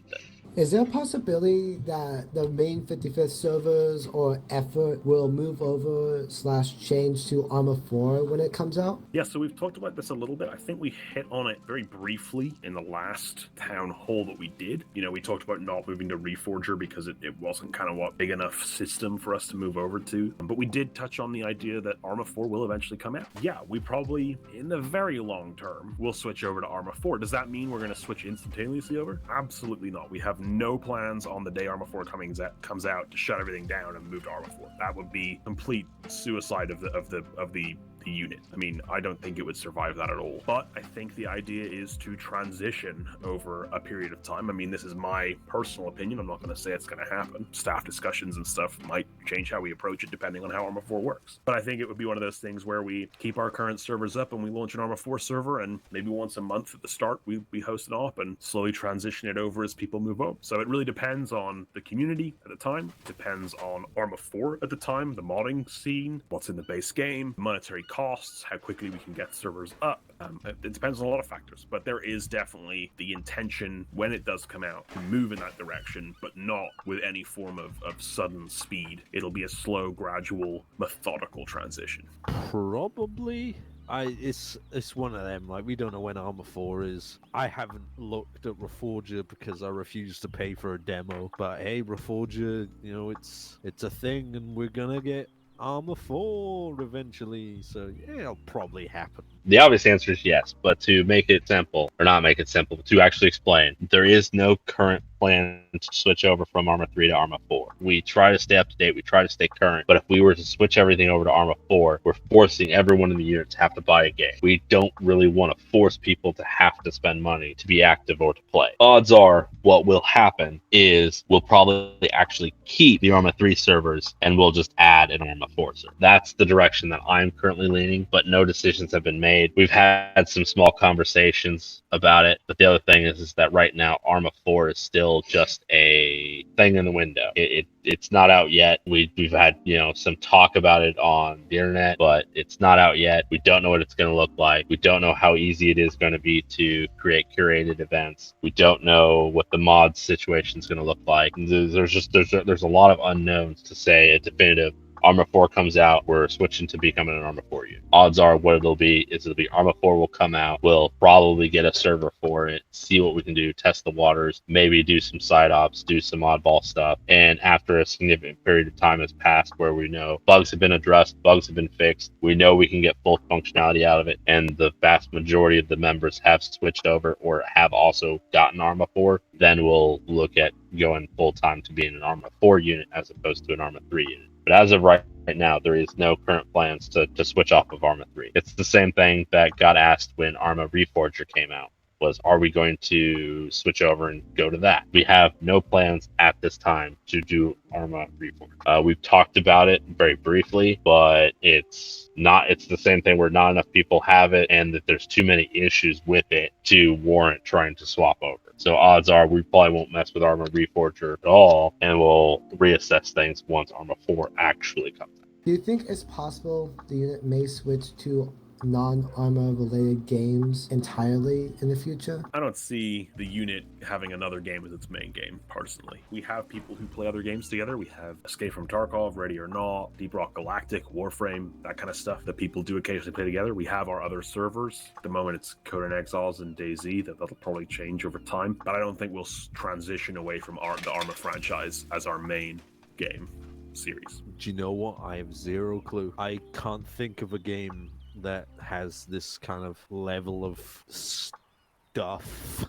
Speaker 2: Is there a possibility that the main 55th servers or effort will move over / change to Arma 4 when it comes out?
Speaker 1: Yeah, so we've talked about this a little bit. I think we hit on it very briefly in the last town hall that we did. You know, we talked about not moving to Reforger because it wasn't kind of a big enough system for us to move over to. But we did touch on the idea that Arma 4 will eventually come out. Yeah, we probably, in the very long term, will switch over to Arma 4. Does that mean we're going to switch instantaneously over? Absolutely not. We have no plans on the day Arma 4 comes out to shut everything down and move to Arma 4. That would be complete suicide of the unit. I mean, I don't think it would survive that at all. But I think the idea is to transition over a period of time. I mean, this is my personal opinion. I'm not going to say it's going to happen. Staff discussions and stuff might change how we approach it depending on how Arma 4 works. But I think it would be one of those things where we keep our current servers up and we launch an Arma 4 server, and maybe once a month at the start we host an op and slowly transition it over as people move over. So it really depends on the community at the time. It depends on Arma 4 at the time, the modding scene, what's in the base game, monetary costs, how quickly we can get servers up. It depends on a lot of factors, but there is definitely the intention when it does come out to move in that direction, but not with any form of sudden speed. It'll be a slow, gradual, methodical transition.
Speaker 3: Probably. It's one of them. Like, we don't know when Arma 4 is. I haven't looked at Reforger because I refuse to pay for a demo. But hey, Reforger, you know, it's a thing, and we're gonna get Arma 4 eventually. So yeah, it'll probably happen.
Speaker 4: The obvious answer is yes, but to make it simple, or not make it simple, but to actually explain, there is no current plan to switch over from Arma 3 to Arma 4. We try to stay up to date, we try to stay current, but if we were to switch everything over to Arma 4, we're forcing everyone in the unit to have to buy a game. We don't really want to force people to have to spend money to be active or to play. Odds are what will happen is we'll probably actually keep the Arma 3 servers and we'll just add an Arma 4 server. That's the direction that I'm currently leaning, but no decisions have been made. We've had some small conversations about it, but the other thing is that right now Arma 4 is still just a thing in the window. It's not out yet. We've had, you know, some talk about it on the internet, but it's not out yet. We don't know what it's going to look like. We don't know how easy it is going to be to create curated events. We don't know what the mod situation is going to look like. There's a lot of unknowns to say a definitive Arma 4 comes out, we're switching to becoming an Arma 4 unit. Odds are what it'll be Arma 4 will come out, we'll probably get a server for it, see what we can do, test the waters, maybe do some side ops, do some oddball stuff, and after a significant period of time has passed where we know bugs have been addressed, bugs have been fixed, we know we can get full functionality out of it, and the vast majority of the members have switched over or have also gotten Arma 4, then we'll look at going full-time to being an Arma 4 unit as opposed to an Arma 3 unit. But as of right now, there is no current plans to switch off of Arma 3. It's the same thing that got asked when Arma Reforger came out, was are we going to switch over and go to that? We have no plans at this time to do Arma Reforger. We've talked about it very briefly, but it's the same thing where not enough people have it and that there's too many issues with it to warrant trying to swap over. So odds are we probably won't mess with Arma Reforger at all, and we'll reassess things once Arma 4 actually comes out.
Speaker 2: Do you think it's possible the unit may switch to non-Arma related games entirely in the future?
Speaker 1: I don't see the unit having another game as its main game, personally. We have people who play other games together. We have Escape from Tarkov, Ready or Not, Deep Rock Galactic, Warframe, that kind of stuff that people do occasionally play together. We have our other servers. At the moment, it's Codename Exiles and DayZ. That'll probably change over time, but I don't think we'll transition away from the Arma franchise as our main game series.
Speaker 3: Do you know what? I have zero clue. I can't think of a game that has this kind of level of stuff.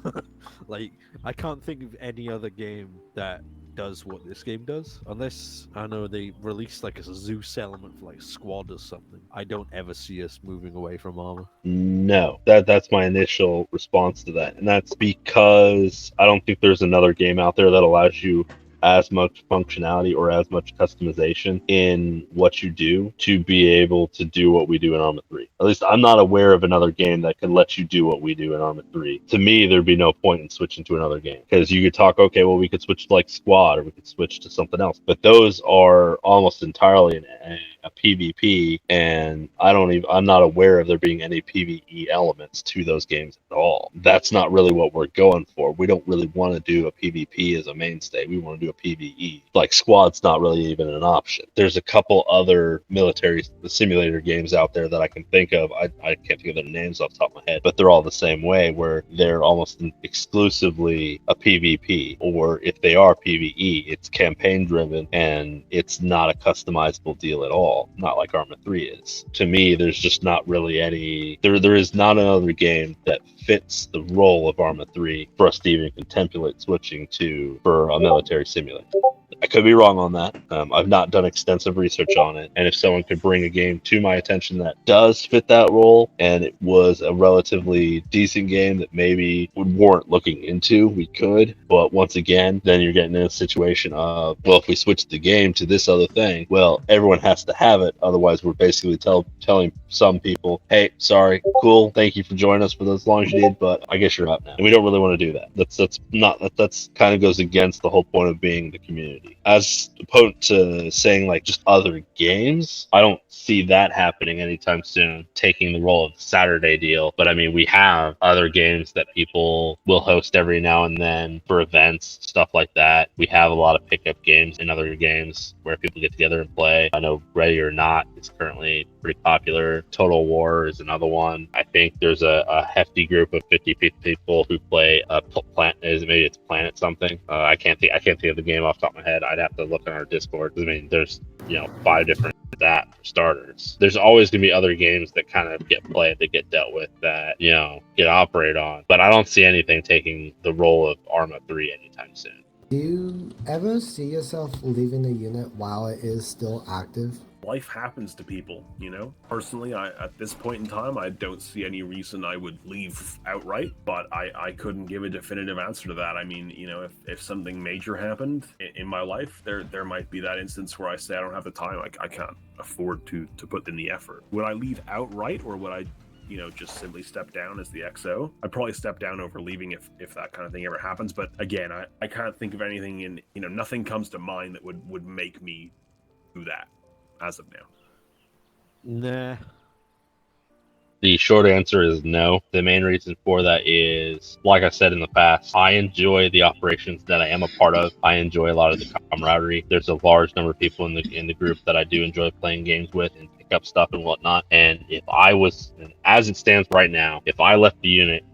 Speaker 3: Like, I can't think of any other game that does what this game does, unless I know they released like a Zeus element for like Squad or something. I don't ever see us moving away from Arma.
Speaker 4: No, that's my initial response to that, and that's because I don't think there's another game out there that allows you as much functionality or as much customization in what you do to be able to do what we do in Arma 3. At least I'm not aware of another game that can let you do what we do in Arma 3. To me, there'd be no point in switching to another game, because you could talk, okay, well, we could switch to like Squad, or we could switch to something else, but those are almost entirely a PvP, and I'm not aware of there being any PvE elements to those games at all. That's not really what we're going for. We don't really want to do a PvP as a mainstay. We want to do a PvE. Like Squad's not really even an option. There's a couple other military simulator games out there that I can think of. I can't think of their names off the top of my head, but they're all the same way, where they're almost exclusively a PvP, or if they are PvE, it's campaign driven and it's not a customizable deal at all. Not like Arma 3 is. To me, there's just not really any. There is not another game that fits the role of Arma 3 for us to even contemplate switching to for a military simulator. I could be wrong on that. I've not done extensive research on it. And if someone could bring a game to my attention that does fit that role, and it was a relatively decent game that maybe would warrant looking into, we could. But once again, then you're getting in a situation of, well, if we switch the game to this other thing, well, everyone has to have it. Otherwise, we're basically telling some people, hey, sorry, cool, thank you for joining us for as long as you did, but I guess you're out now. And we don't really want to do that. That's kind of goes against the whole point of being the community. As opposed to saying like just other games, I don't see that happening anytime soon, taking the role of the Saturday deal. But I mean, we have other games that people will host every now and then for events, stuff like that. We have a lot of pickup games and other games where people get together and play. I know Ready or Not is currently pretty popular. Total War is another one. I think there's a hefty group of 50 people who play maybe it's Planet something. I can't think of the game off the top of my head. I'd have to look on our Discord. I mean, there's 5 different that for starters. There's always gonna be other games that kind of get played, that get dealt with, that get operated on. But I don't see anything taking the role of Arma 3 anytime soon.
Speaker 2: Do you ever see yourself leaving the unit while it is still active?
Speaker 1: Life happens to people, Personally, at this point in time, I don't see any reason I would leave outright, but I couldn't give a definitive answer to that. I mean, if something major happened in my life, there might be that instance where I say I don't have the time, I can't afford to put in the effort. Would I leave outright, or would I just simply step down as the XO? I'd probably step down over leaving if that kind of thing ever happens. But again, I can't think of anything, and nothing comes to mind that would make me do that as of now.
Speaker 3: Nah.
Speaker 4: The short answer is no. The main reason for that is, like I said in the past, I enjoy the operations that I am a part of. I enjoy a lot of the camaraderie. There's a large number of people in the group that I do enjoy playing games with and pick up stuff and whatnot. And as it stands right now, if I left the unit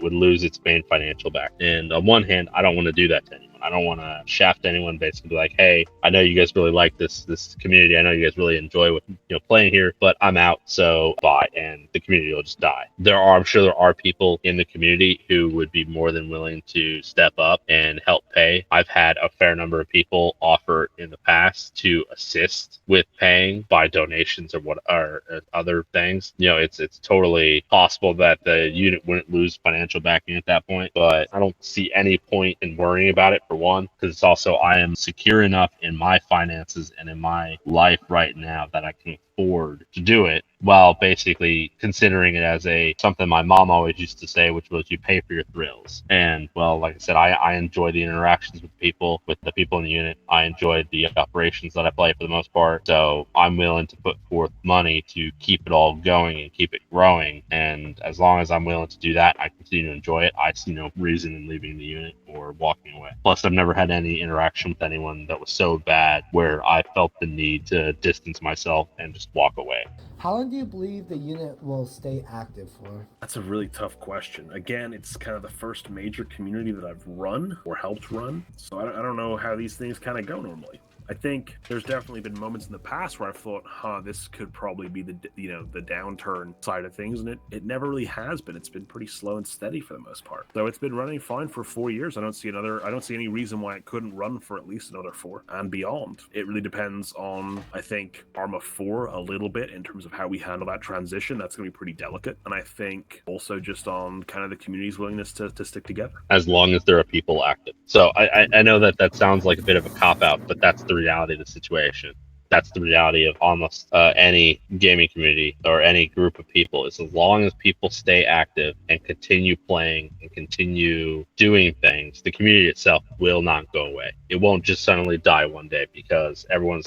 Speaker 4: would lose its main financial back. And on one hand, I don't want to do that to anyone. I don't want to shaft anyone, basically be like, hey, I know you guys really like this community. I know you guys really enjoy playing here, but I'm out, so bye. And the community will just die. I'm sure there are people in the community who would be more than willing to step up and help pay. I've had a fair number of people offer in the past to assist with paying by donations or other things. It's totally possible that the unit wouldn't lose financial backing at that point, but I don't see any point in worrying about it, for one, because it's also, I am secure enough in my finances and in my life right now that I can afford to do it, while basically considering it as something my mom always used to say, which was, you pay for your thrills. And well, like I said, I enjoy the interactions with the people in the unit. I enjoy the operations that I play for the most part, so I'm willing to put forth money to keep it all going and keep it growing. And as long as I'm willing to do that, I continue to enjoy it. I see no reason in leaving the unit or walking away. Plus, I've never had any interaction with anyone that was so bad where I felt the need to distance myself and just walk away.
Speaker 2: How long do you believe the unit will stay active for?
Speaker 1: That's a really tough question. Again, it's kind of the first major community that I've run or helped run, so I don't know how these things kind of go normally. I think there's definitely been moments in the past where I've thought, this could probably be the downturn side of things, and it never really has been. It's been pretty slow and steady for the most part. So it's been running fine for 4 years. I don't see any reason why it couldn't run for at least another 4 and beyond. It really depends on, I think, Arma 4 a little bit in terms of how we handle that transition. That's going to be pretty delicate. And I think also just on kind of the community's willingness to stick together.
Speaker 4: As long as there are people active. So I know that sounds like a bit of a cop-out, but that's the reality of the situation. That's the reality of almost any gaming community or any group of people. Is as long as people stay active and continue playing and continue doing things, the community itself will not go away. It won't just suddenly die one day because everyone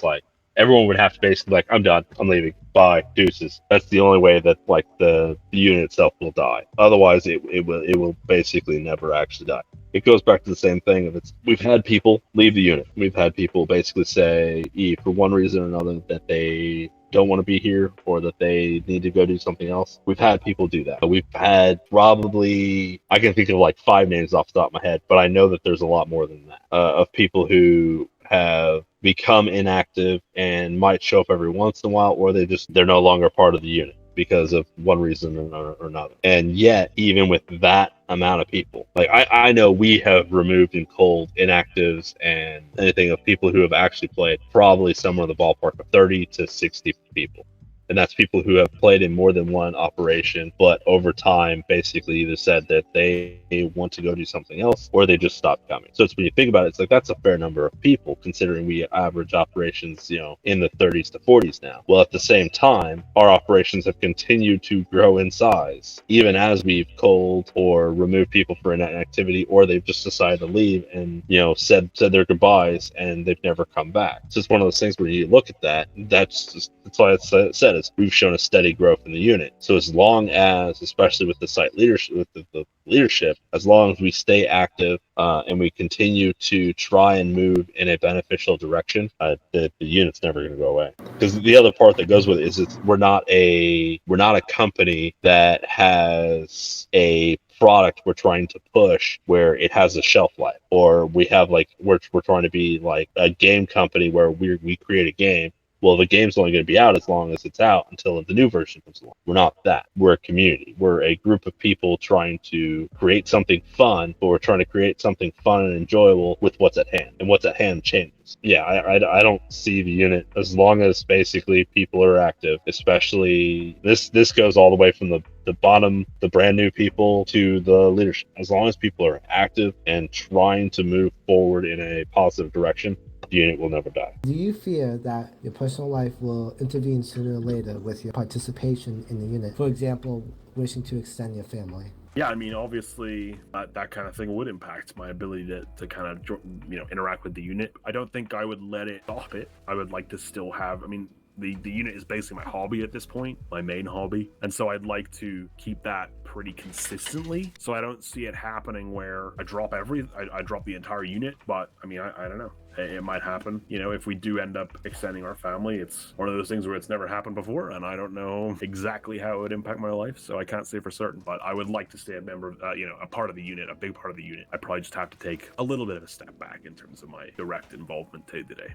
Speaker 4: would have to basically like, I'm done, I'm leaving, bye, deuces. That's the only way that like the unit itself will die. Otherwise, it will basically never actually die. It goes back to the same thing of we've had people leave the unit. We've had people basically say, for one reason or another, that they don't want to be here or that they need to go do something else. We've had people do that. We've had probably, I can think of like 5 names off the top of my head, but I know that there's a lot more than that, of people who have become inactive and might show up every once in a while, or they're no longer part of the unit because of one reason or another. And yet, even with that amount of people, like I know we have removed and culled inactives and anything of people who have actually played, probably somewhere in the ballpark of 30 to 60 people. And that's people who have played in more than one operation, but over time basically either said that they want to go do something else or they just stopped coming. So it's, when you think about it, it's like that's a fair number of people considering we average operations, in the 30s to 40s now. Well, at the same time, our operations have continued to grow in size, even as we've culled or removed people for inactivity, or they've just decided to leave and, said their goodbyes and they've never come back. So it's one of those things where you look at that, that's why it's said is we've shown a steady growth in the unit. So as long as, especially with the site leadership, with the leadership, as long as we stay active and we continue to try and move in a beneficial direction, the unit's never going to go away. Because the other part that goes with it is we're not a company that has a product we're trying to push where it has a shelf life, or we have we're trying to be like a game company where we create a game. Well, the game's only going to be out as long as it's out until the new version comes along. We're not that. We're a community. We're a group of people trying to create something fun, but we're trying to create something fun and enjoyable with what's at hand. And what's at hand changes. Yeah, I don't see the unit as long as basically people are active, especially this goes all the way from the bottom, the brand new people, to the leadership. As long as people are active and trying to move forward in a positive direction, the unit will never die.
Speaker 2: Do you fear that your personal life will intervene sooner or later with your participation in the unit? For example, wishing to extend your family.
Speaker 1: Yeah, I mean, obviously, that kind of thing would impact my ability to kind of, interact with the unit. I don't think I would let it stop it. I would like to still have, the unit is basically my hobby at this point, my main hobby. And so I'd like to keep that pretty consistently. So I don't see it happening where I drop I drop the entire unit. But I don't know. It might happen. If we do end up extending our family, it's one of those things where it's never happened before, and I don't know exactly how it would impact my life, so I can't say for certain. But I would like to stay a member, a part of the unit, a big part of the unit. I probably just have to take a little bit of a step back in terms of my direct involvement today.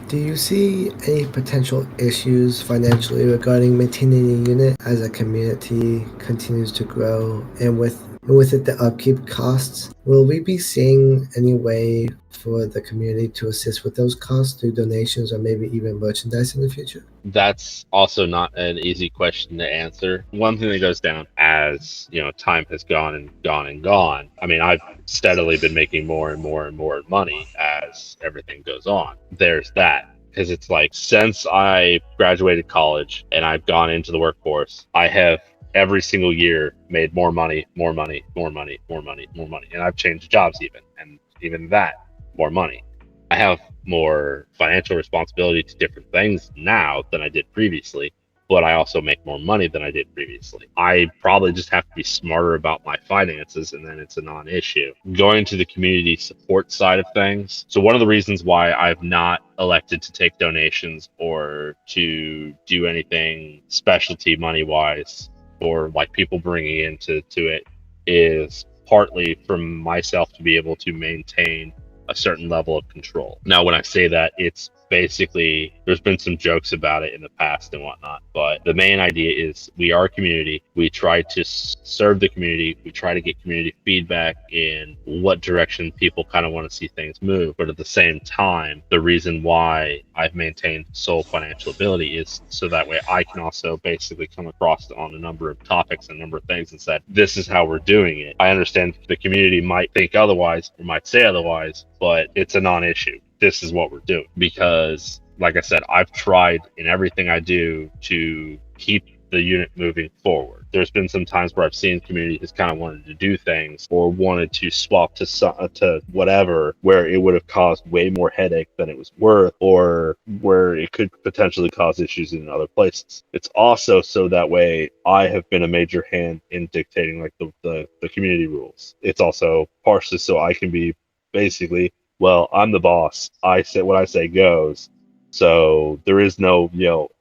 Speaker 2: Do you see any potential issues financially regarding maintaining the unit as a community continues to grow, and with it the upkeep costs? Will we be seeing any way for the community to assist with those costs through donations or maybe even merchandise in the future?
Speaker 4: That's also not an easy question to answer. One thing that goes down as, time has gone and gone and gone. I've steadily been making more and more and more money as everything goes on. There's that. Because it's like, since I graduated college and I've gone into the workforce, I have every single year made more money, more money, more money, more money, more money. And I've changed jobs and even that, more money. I have more financial responsibility to different things now than I did previously, but I also make more money than I did previously. I probably just have to be smarter about my finances, and then it's a non-issue. Going to the community support side of things. So one of the reasons why I've not elected to take donations or to do anything specialty money-wise, or like people bringing into it, is partly from myself to be able to maintain a certain level of control. Now, when I say that, it's basically, there's been some jokes about it in the past and whatnot, but the main idea is we are a community. We try to serve the community. We try to get community feedback in what direction people kind of want to see things move. But at the same time, the reason why I've maintained sole financial ability is so that way I can also basically come across on a number of topics and a number of things and said, this is how we're doing it. I understand the community might think otherwise or might say otherwise, but it's a non-issue. This is what we're doing. Because, like I said, I've tried in everything I do to keep the unit moving forward. There's been some times where I've seen community has kind of wanted to do things or wanted to swap to whatever, where it would have caused way more headache than it was worth, or where it could potentially cause issues in other places. It's also so that way I have been a major hand in dictating like the community rules. It's also partially so I can be basically, well, I'm the boss. I say what I say goes. So there is no,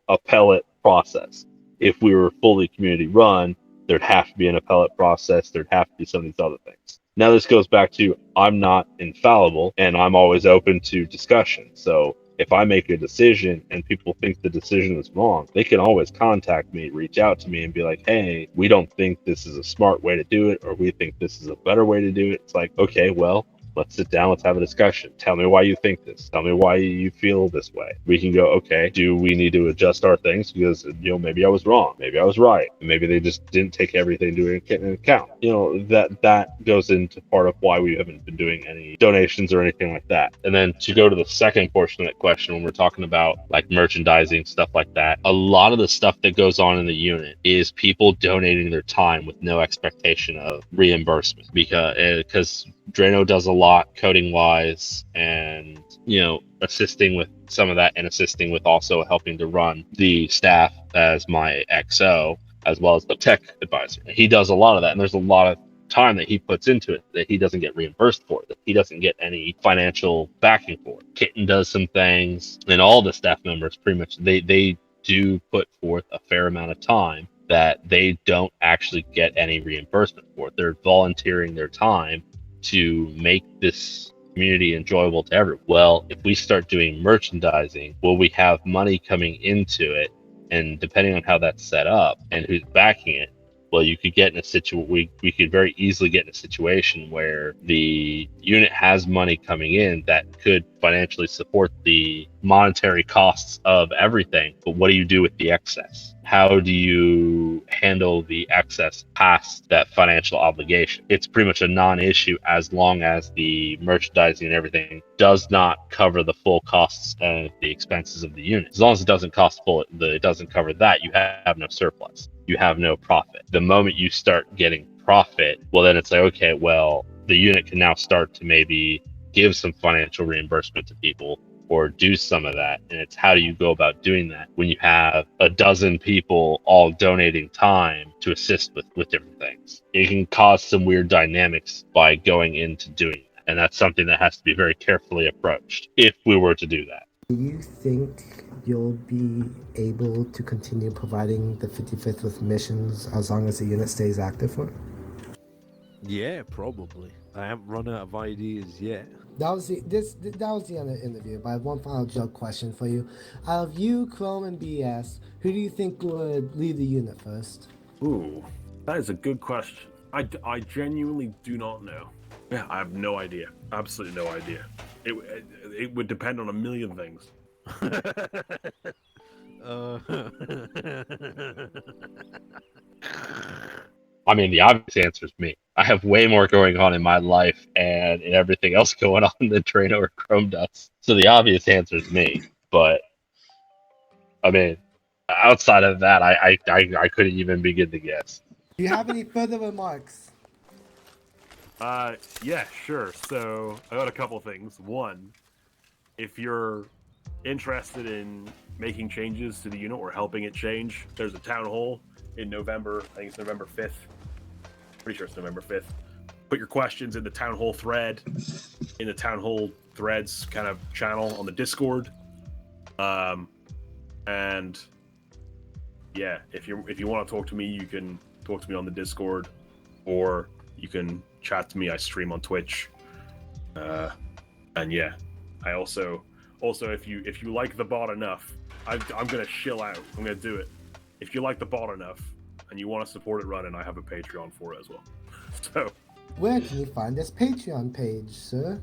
Speaker 4: appellate process. If we were fully community run, there'd have to be an appellate process. There'd have to be some of these other things. Now this goes back to I'm not infallible and I'm always open to discussion. So if I make a decision and people think the decision is wrong, they can always contact me, reach out to me and be like, hey, we don't think this is a smart way to do it, or we think this is a better way to do it. It's like, okay, well, let's sit down. Let's have a discussion. Tell me why you think this. Tell me why you feel this way. We can go, okay, do we need to adjust our things? Because, maybe I was wrong. Maybe I was right. Maybe they just didn't take everything into account. That goes into part of why we haven't been doing any donations or anything like that. And then to go to the second portion of that question, when we're talking about like merchandising, stuff like that, a lot of the stuff that goes on in the unit is people donating their time with no expectation of reimbursement because Drano does a lot coding wise and, assisting with some of that and assisting with also helping to run the staff as my XO, as well as the tech advisor. He does a lot of that. And there's a lot of time that he puts into it that he doesn't get reimbursed for, that he doesn't get any financial backing for. Kitten does some things, and all the staff members pretty much, they do put forth a fair amount of time that they don't actually get any reimbursement for. They're volunteering their time to make this community enjoyable to everyone. Well, if we start doing merchandising, will we have money coming into it? And depending on how that's set up and who's backing it, well, you could get in a situation, we could very easily get in a situation where the unit has money coming in that could financially support the monetary costs of everything. But what do you do with the excess? How do you handle the excess past that financial obligation? It's pretty much a non-issue as long as the merchandising and everything does not cover the full costs and the expenses of the unit. As long as it doesn't it doesn't cover that, you have no surplus. You have no profit. The moment you start getting profit, well, then it's like, okay, well, the unit can now start to maybe give some financial reimbursement to people or do some of that. And it's how do you go about doing that when you have a dozen people all donating time to assist with different things? It can cause some weird dynamics by going into doing that. And that's something that has to be very carefully approached if we were to do that.
Speaker 2: Do you think you'll be able to continue providing the 55th with missions as long as the unit stays active for?
Speaker 3: Yeah, probably. I haven't run out of ideas yet.
Speaker 2: That was the end of the interview. But I have one final joke question for you. Out of you, Chrome, and BS, who do you think would lead the unit first?
Speaker 1: Ooh, that is a good question. I genuinely do not know. Yeah, I have no idea. Absolutely no idea. It would depend on a million things.
Speaker 4: I mean, the obvious answer is me. I have way more going on in my life and in everything else going on than Drano or Chrome does. So the obvious answer is me. But, I mean, outside of that, I couldn't even begin to guess.
Speaker 2: Do you have any further remarks?
Speaker 1: Yeah, sure. So I got a couple things. One, if you're interested in making changes to the unit or helping it change, there's a town hall in November. I think it's November 5th. Pretty sure it's November 5th. Put your questions in the town hall thread, in the town hall threads kind of channel on the Discord. And yeah, if you want to talk to me, you can talk to me on the Discord, or you can chat to me. I stream on Twitch. And yeah, I also Also, if you like the bot enough, I'm gonna shill out. I'm gonna do it. If you like the bot enough and you want to support it running, I have a Patreon for it as well. So
Speaker 2: Where can you find this Patreon page, sir?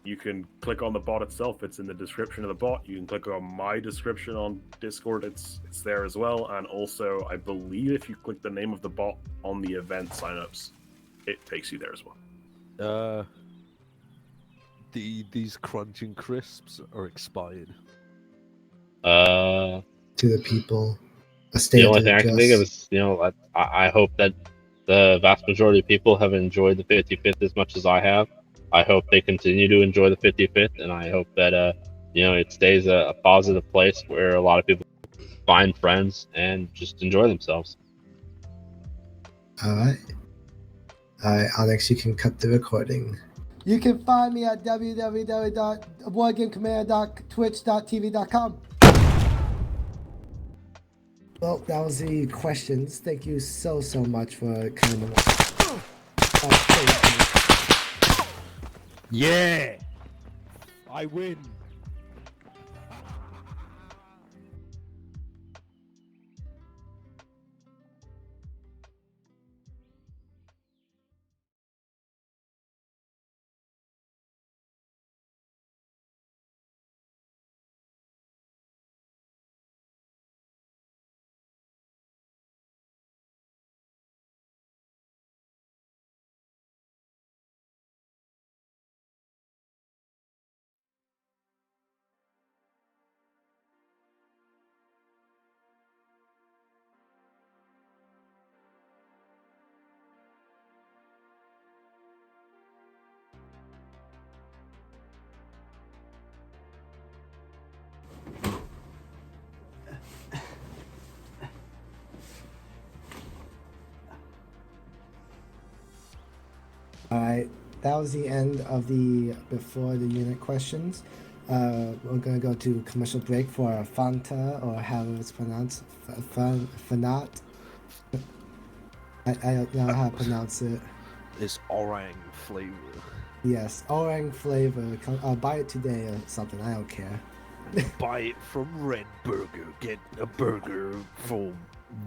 Speaker 1: you can click on the bot itself. It's in the description of the bot. You can click on my description on Discord. It's there as well. And also, I believe if you click the name of the bot on the event signups, it takes you there as well.
Speaker 3: These crunching crisps are expired.
Speaker 2: To the people. A
Speaker 4: The
Speaker 2: state
Speaker 4: only
Speaker 2: of
Speaker 4: thing I can think of
Speaker 2: address.
Speaker 4: is, I hope that the vast majority of people have enjoyed the 55th as much as I have. I hope they continue to enjoy the 55th, and I hope that it stays a positive place where a lot of people find friends and just enjoy themselves.
Speaker 2: Alright. Alright, Onyx, you can cut the recording. You can find me at www.boardgamecommand.twitch.tv.com. Well, that was the questions. Thank you so much for kind of.
Speaker 3: Yeah, I win.
Speaker 2: Alright, that was the end of the before the unit questions. We're gonna go to commercial break for Fanta, or how it's pronounced, Fanat. I don't know how to pronounce it.
Speaker 3: It's orang flavor.
Speaker 2: Yes, orang flavor. Buy it today or something. I don't care.
Speaker 3: Buy it from Red Burger. Get a burger for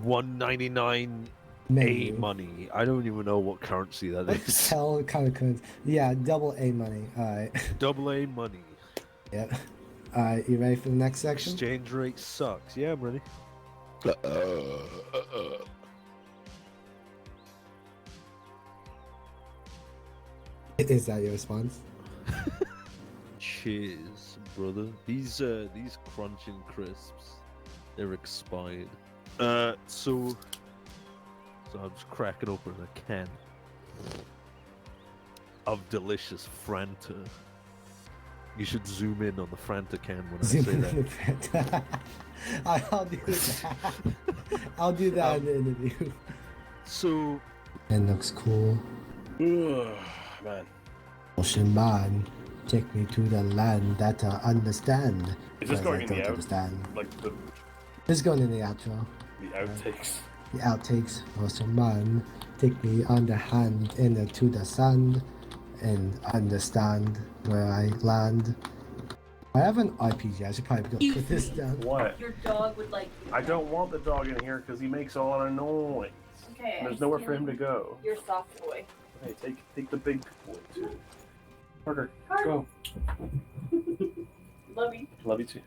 Speaker 3: $1.99 A
Speaker 2: Menu.
Speaker 3: money. I don't even know what currency that
Speaker 2: What the
Speaker 3: is.
Speaker 2: hell kind of currency? Yeah, double A money. Alright.
Speaker 3: Double A money.
Speaker 2: Yep. Alright, you ready for the next section?
Speaker 3: Exchange rate sucks. Yeah, I'm ready.
Speaker 2: Is that your response?
Speaker 3: Cheers, brother. These crunching crisps, they're expired. So I'm just cracking open a can of delicious Fanta. You should zoom in on the Fanta can when I say that.
Speaker 2: I'll do that. I'll do that in the interview.
Speaker 3: So
Speaker 2: It looks cool.
Speaker 1: Man.
Speaker 2: Ocean man, take me to the land that I understand.
Speaker 1: Is this
Speaker 2: 'cause
Speaker 1: going
Speaker 2: I
Speaker 1: in the
Speaker 2: don't
Speaker 1: out?
Speaker 2: understand.
Speaker 1: Like the
Speaker 2: This is going in the outro.
Speaker 1: outtakes?
Speaker 2: The outtakes. Ocean man, take me on the hand into the sand and understand where I land. I have an RPG. I should probably go put this down.
Speaker 1: What?
Speaker 6: Your dog would like you.
Speaker 1: I don't want the dog in here because he makes a lot of noise.
Speaker 6: Okay.
Speaker 1: And there's nowhere for him to go.
Speaker 6: You're a soft boy.
Speaker 1: Hey, take the big boy too. Parker,
Speaker 6: Parker.
Speaker 1: go.
Speaker 6: Love you.
Speaker 1: Love you too.